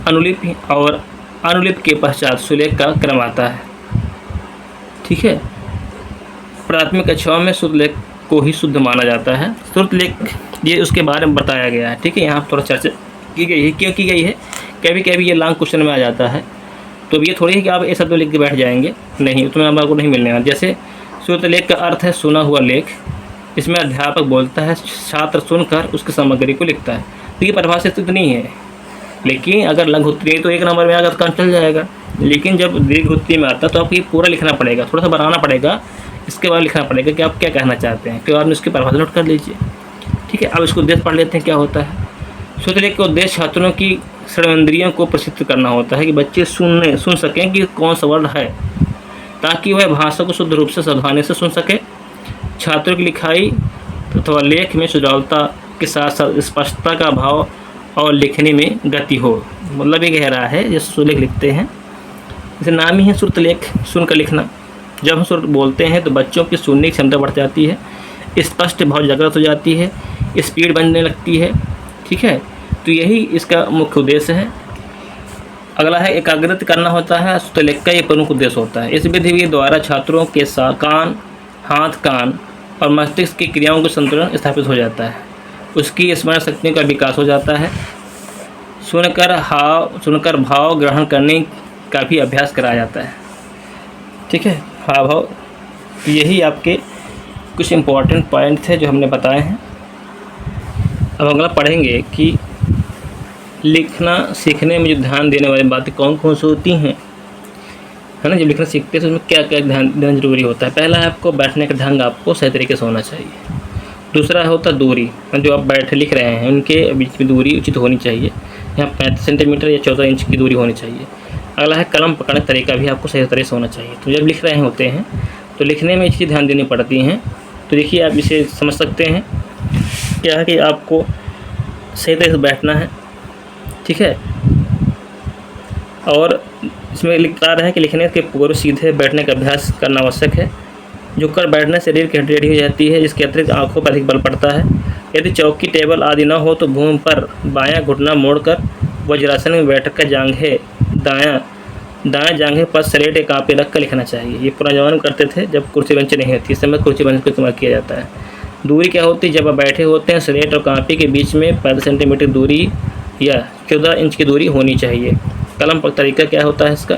अनुलिपि और अनुलिपि के पश्चात सुलेख का क्रम आता है। ठीक है, प्राथमिक कक्षाओं में श्रुतलेख को ही शुद्ध माना जाता है। श्रुतलेख ये उसके बारे में बताया गया है। ठीक है, यहाँ थोड़ा चर्चा की गई है। क्यों की गई है? कभी कभी ये लॉन्ग क्वेश्चन में आ जाता है, तो ये थोड़ी है कि आप ये शब्द लिख के बैठ जाएंगे, नहीं, उसमें आपको नहीं मिलने वाला। जैसे श्रुतलेख का अर्थ है सुना हुआ लेख। इसमें अध्यापक बोलता है, छात्र सुनकर उसकी सामग्री को लिखता है। तो ये परिभाषा स्थित नहीं है, लेकिन अगर लघु उत्तरीय तो 1 नंबर में अगर काम चल जाएगा, लेकिन जब दीर्घ उत्तरीय में आता है तो आपको ये पूरा लिखना पड़ेगा, थोड़ा सा बनाना पड़ेगा, इसके बाद लिखना पड़ेगा कि आप क्या कहना चाहते हैं। फिर आपने उसकी परिभाषा नोट कर लीजिए। ठीक है, अब इसको उद्देश्य पढ़ लेते हैं क्या होता है। श्रुतलेख का उद्देश्य छात्रों की श्रवणेंद्रियों को प्रशिक्षित करना होता है कि बच्चे सुन सकें कि कौन सा वर्ड है, ताकि वह भाषा को शुद्ध रूप से सावधानी से सुन सके। छात्रों की लिखाई अथवा लेख में सुझावता के साथ साथ स्पष्टता का भाव और लिखने में गति हो। मतलब ये कह रहा है, जैसे श्रुतलेख लिखते हैं, जैसे नाम ही है श्रुतलेख, सुनकर लिखना। जब हम श्रुत बोलते हैं तो बच्चों की सुनने की क्षमता बढ़ जाती है, स्पष्ट भाव जागृत हो जाती है, स्पीड बनने लगती है। ठीक है, तो यही इसका मुख्य उद्देश्य है। अगला है एकाग्रत करना होता है। श्रुतलेख का ये प्रमुख उद्देश्य होता है। इस विधि के द्वारा छात्रों के कान, हाथ, कान और मस्तिष्क की क्रियाओं का संतुलन स्थापित हो जाता है। उसकी स्मरण शक्ति का विकास हो जाता है। सुनकर भाव ग्रहण करने का भी अभ्यास कराया जाता है। ठीक है, हाव भाव, यही आपके कुछ इम्पोर्टेंट पॉइंट थे जो हमने बताए हैं। अब अगला पढ़ेंगे कि लिखना सीखने में जो ध्यान देने वाली बातें कौन कौन सी होती हैं, है ना। जब लिखना सीखते हैं तो उसमें क्या क्या ध्यान देना जरूरी होता है। पहला है आपको बैठने का ढंग आपको सही तरीके से होना चाहिए। दूसरा होता है दूरी, जो आप बैठे लिख रहे हैं उनके बीच में दूरी उचित होनी चाहिए। यहाँ 35 सेंटीमीटर या 14 इंच की दूरी होनी चाहिए। अगला है कलम पकड़ने का तरीका भी आपको सही तरह से होना चाहिए। तो जब लिख रहे होते हैं तो लिखने में चीज़ ध्यान देनी पड़ती हैं। तो देखिए आप इसे समझ सकते हैं क्या है कि आपको सही तरह से बैठना है। ठीक है, और इसमें लिखा रहा है कि लिखने के पूर्व सीधे बैठने का अभ्यास करना आवश्यक है। झुककर बैठने से शरीर की हड्डी टेढ़ी हो जाती है, जिसके अतिरिक्त आंखों पर अधिक बल पड़ता है। यदि चौकी, टेबल आदि न हो तो भूमि पर बायां घुटना मोड़कर वज्रासन में बैठकर दाएं जांघें पर सलेट के कांपे रख कर लिखना चाहिए। ये पुराने जमाने में करते थे जब कुर्सी बेंच नहीं होती, इस समय कुर्सी बेंच का इस्तेमाल किया जाता है। दूरी क्या होती है? जब आप बैठे होते हैं सलेट और कांपे के बीच में 35 सेंटीमीटर दूरी या 14 इंच की दूरी होनी चाहिए। कलम पर तरीका क्या होता है इसका?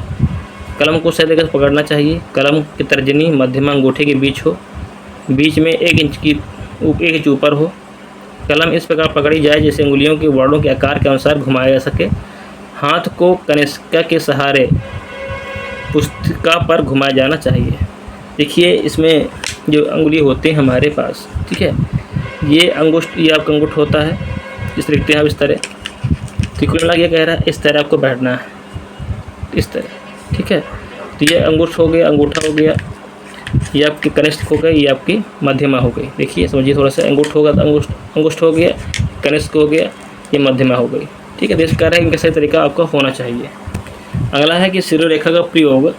कलम को सही तरीके से पकड़ना चाहिए। कलम की तर्जनी मध्यमा अंगूठे के बीच हो, बीच में 1 इंच ऊपर हो। कलम इस प्रकार पकड़ी जाए जैसे उंगलियों के वर्णों के आकार के अनुसार घुमाया जा सके। हाथ को कनिष्का के सहारे पुस्तिका पर घुमाया जाना चाहिए। देखिए इसमें जो अंगुली होते हैं हमारे पास, ठीक है, ये अंगुष्ठ, ये आपका अंगूठ होता है, इस लिखते हैं आप इस तरह। तो कुल मिला ये कह रहा है इस तरह आपको बैठना है, इस तरह। ठीक है, तो ये अंगूठ हो गया, अंगूठा हो गया, ये आपकी कनिष्ठ हो गई, ये आपकी मध्यमा हो गई। देखिए समझिए थोड़ा सा, अंगूठ होगा तो अंगुष्ठ हो गया, कनिष्ठ हो गया, ये मध्यमा हो गई। ठीक है, देश कार्य इनका सही तरीका आपका होना चाहिए। अगला है कि शिरोरेखा का प्रयोग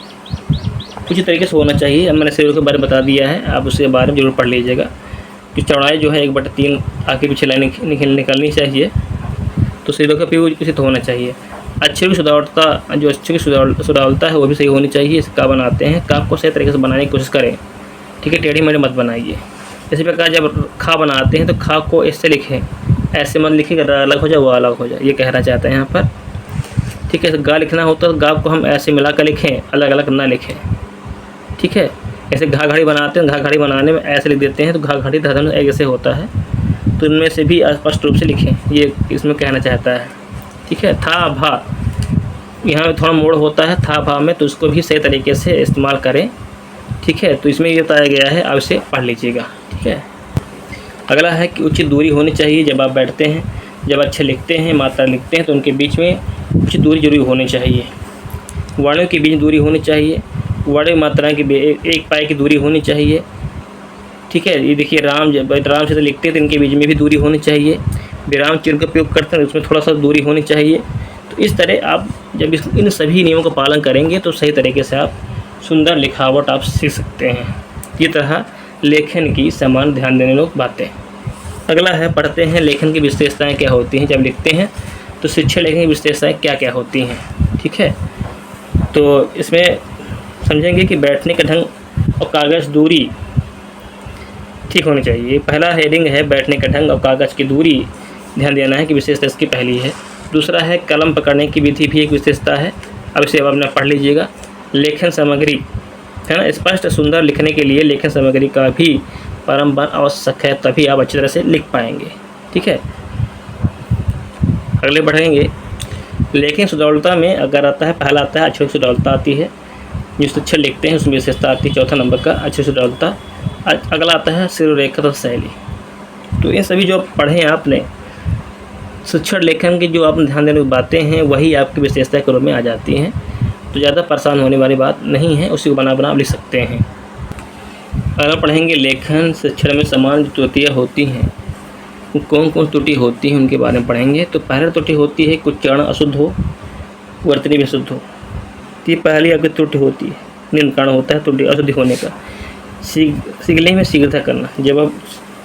कुछ तरीके से होना चाहिए। अब मैंने शिरोरेखा के बारे में बता दिया है, आप उसके बारे में जरूर पढ़ लीजिएगा कि चौड़ाई जो है 1/3 आगे पीछे लाइन निकलनी चाहिए। तो शिरोरेखा का प्रयोग उचित होना चाहिए। अक्षर की सुधारता, जो अक्षर की सुधारता है वो भी सही होनी चाहिए। इसे काफ बनाते हैं, काफ को सही तरीके से बनाने की कोशिश करें। ठीक है, टेढ़ी मेढ़ी मत बनाइए। इसी प्रकार जब खा बनाते हैं तो खा को ऐसे लिखें, ऐसे मत लिखिए अलग हो जाए वो अलग हो जाए, ये कहना चाहते हैं यहाँ पर। ठीक है, गा लिखना होता है तो गा को हम ऐसे मिला कर लिखें, अलग अलग ना लिखें। ठीक है, ऐसे घा घड़ी बनाते हैं, घा घड़ी बनाने में ऐसे लिख देते हैं तो घा घड़ी धर्म ऐसे होता है, तो इनमें से भी स्पष्ट रूप से लिखें, ये इसमें कहना चाहता है। ठीक है, था भा, यहाँ थोड़ा मोड़ होता है था भा में, तो उसको भी सही तरीके से इस्तेमाल करें। ठीक है, तो इसमें ये बताया गया है, आप इसे पढ़ लीजिएगा। ठीक है, अगला है कि उचित दूरी होनी चाहिए जब आप बैठते हैं। जब अच्छे लिखते हैं, मात्रा लिखते हैं तो उनके बीच में उचित दूरी जरूरी होनी चाहिए। वर्णों के बीच दूरी होनी चाहिए, वर्ण मात्रा की एक पाई की दूरी होनी चाहिए। ठीक है। ये देखिए राम, जब राम से तो लिखते हैं तो इनके बीच में भी दूरी होनी चाहिए। विराम चिन्ह का उपयोग करते हैं उसमें थोड़ा सा दूरी होनी चाहिए। तो इस तरह आप जब इन सभी नियमों का पालन करेंगे तो सही तरीके से आप सुंदर लिखावट आप सीख सकते हैं। ये तरह लेखन की समान ध्यान देने लोग बातें। अगला है, पढ़ते हैं लेखन की विशेषताएं क्या होती हैं। जब लिखते हैं तो शिक्षण लेखन की विशेषताएं क्या क्या होती हैं, ठीक है। तो इसमें समझेंगे कि बैठने का ढंग और कागज़ दूरी ठीक होनी चाहिए। पहला हेडिंग है बैठने का ढंग और कागज़ की दूरी, ध्यान देना है कि विशेषता इसकी पहली है। दूसरा है कलम पकड़ने की विधि भी एक विशेषता है। अब इसे अब अपना पढ़ लीजिएगा। लेखन सामग्री है ना, स्पष्ट सुंदर लिखने के लिए लेखन सामग्री का भी परंपरा आवश्यक है, तभी आप अच्छी तरह से लिख पाएंगे, ठीक है। अगले बढ़ेंगे, लेखन सुडौलता में अगर आता है, पहला आता है अच्छी सुडौलता आती है, जो शिक्षण लिखते हैं उसमें विशेषता आती है। चौथा नंबर का अच्छी सुडौलता। अगला आता है शिरोरेखा और शैली। तो ये सभी जो पढ़ें आपने शिक्षण लेखन की जो आपने ध्यान देने की बातें हैं वही आपकी विशेषता के रूप में आ जाती हैं। तो ज़्यादा परेशान होने वाली बात नहीं है, उसी को बना आप लिख सकते हैं। अगर पढ़ेंगे लेखन शिक्षण में समान जो त्रुटियाँ होती हैं, कौन कौन त्रुटि होती हैं उनके बारे में पढ़ेंगे। तो पहली त्रुटि होती है कुछ उच्चारण अशुद्ध हो, वर्तनी भी अशुद्ध हो। ये पहली आपकी त्रुटि होती है, निम्न कारण होता है त्रुटि अशुद्धि होने का। सिगलिंग में शीघ्रता करना, जब आप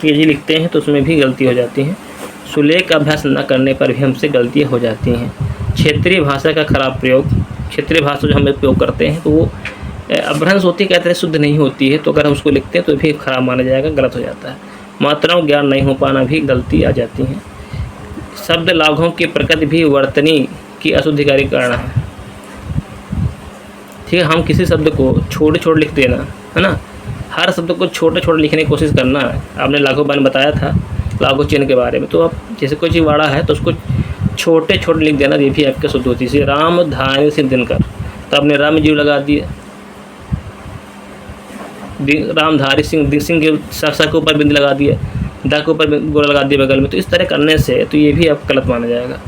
तेजी लिखते हैं तो उसमें भी गलती हो जाती है। सुलेख का अभ्यास न करने पर भी हमसे गलतियाँ हो जाती हैं। क्षेत्रीय भाषा का खराब प्रयोग, क्षेत्रीय भाषा जो हम प्रयोग करते हैं तो वो अभ्रंश होती है, कहते हैं शुद्ध नहीं होती है, तो अगर हम उसको लिखते हैं तो भी खराब माना जाएगा, गलत हो जाता है। मात्राओं ज्ञान नहीं हो पाना भी गलती आ जाती हैं। शब्द लाघवों की प्रकृति भी वर्तनी की अशुद्धिकारी कारण है, ठीक है। हम किसी शब्द को छोटे छोटे लिख देना, है ना, हर शब्द को छोटे छोटे लिखने की कोशिश करना है। आपने लाघव बन बताया था लाघव चिन्ह के बारे में, तो आप जैसे कोई चीज़ वाड़ा है तो उसको छोटे छोटे लिख देना, ये भी आपके शुद्ध होती है। राम धानी सिंह दिनकर, तो आपने राम जीव लगा दिया, रामधारी सिंह, सिंह के सा के ऊपर बिंदी लगा दिया, दा के ऊपर गोला लगा दिया बगल में। तो इस तरह करने से तो ये भी आप गलत माना जाएगा।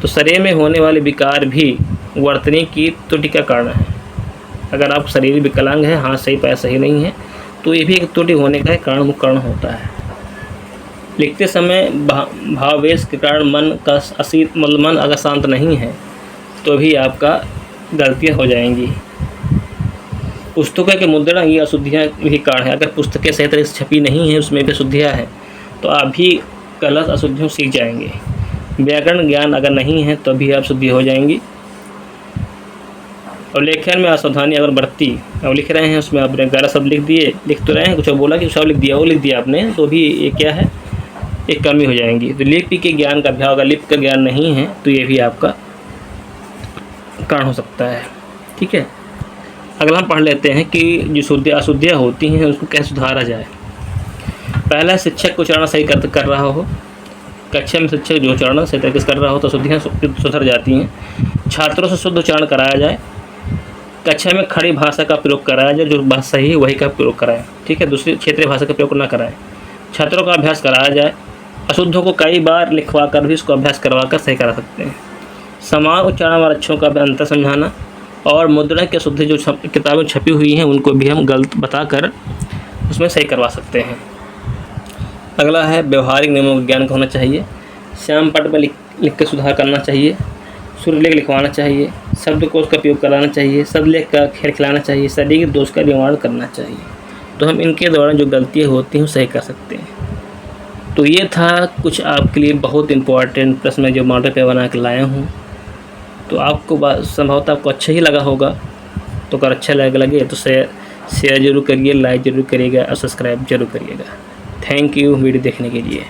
तो शरीर में होने वाले विकार भी वर्तनी की त्रुटि का कारण है। अगर आप शरीर विकलांग है, हाथ सही पैर सही नहीं है, तो ये भी एक त्रुटि होने का कारण मुख्य कारण होता है। लिखते समय भावावेश के कारण मन अगर शांत नहीं है तो भी आपका गलतियाँ हो जाएंगी। पुस्तकों के मुद्रण ये अशुद्धियाँ भी कारण है। अगर पुस्तकें सही तरह से छपी नहीं है, उसमें भी अशुद्धियाँ हैं, तो आप भी गलत अशुद्धियों सीख जाएंगे। व्याकरण ज्ञान अगर नहीं है तो भी आप शुद्धि हो जाएंगी। और लेखन में असावधानी अगर बरती, अब लिख रहे हैं उसमें आपने गलत शब्द लिख दिए, लिख तो रहे हैं, कुछ बोला कि सब लिख दिया, वो लिख दिया आपने, तो भी ये क्या है, एक कमी हो जाएंगी। तो लिपि के ज्ञान का अभाव, अगर लिपि का ज्ञान नहीं है तो ये भी आपका कारण हो सकता है, ठीक है। अगला हम पढ़ लेते हैं कि जो अशुद्धियाँ होती हैं उसको कैसे सुधारा जाए। पहला, शिक्षक को उच्चारण सही कर रहा हो। कक्षा में शिक्षक जो उच्चारण सही तरीके से कर रहा हो तो अशुद्धियाँ सुधर जाती हैं। छात्रों से शुद्ध उच्चारण कराया जाए। कक्षा में खड़ी भाषा का प्रयोग कराया जाए, जो भाषा सही है वही का प्रयोग कराएं, ठीक है, दूसरी क्षेत्रीय भाषा का प्रयोग ना कराएं। छात्रों का अभ्यास कराया जाए। अशुद्धों को कई बार लिखवा कर भी उसको अभ्यास करवा कर सही करा सकते हैं। समान उच्चारण वाले अक्षरों का अंतर समझाना और मुद्रण की अशुद्धि जो किताबें छपी हुई हैं उनको भी हम गलत बताकर उसमें सही करवा सकते हैं। अगला है व्यवहारिक नियमों का ज्ञान होना चाहिए। श्याम पट में लिख के सुधार करना चाहिए। सुरलेख लिखवाना चाहिए। शब्दकोश का उपयोग कराना चाहिए। शब्दलेख का खेल खिलाना चाहिए। शारीरिक दोष का निवारण करना चाहिए। तो हम इनके दौरान जो गलतियाँ होती हैं वो सही कर सकते हैं। तो ये था कुछ आपके लिए बहुत इम्पोर्टेंट प्रश्न जो मॉडल पे बना के लाया हूँ। तो आपको संभवतः आपको अच्छा ही लगा होगा। तो अगर अच्छा लगे तो शेयर जरूर करिए, लाइक जरूर करिएगा और सब्सक्राइब जरूर करिएगा। थैंक यू वीडियो देखने के लिए।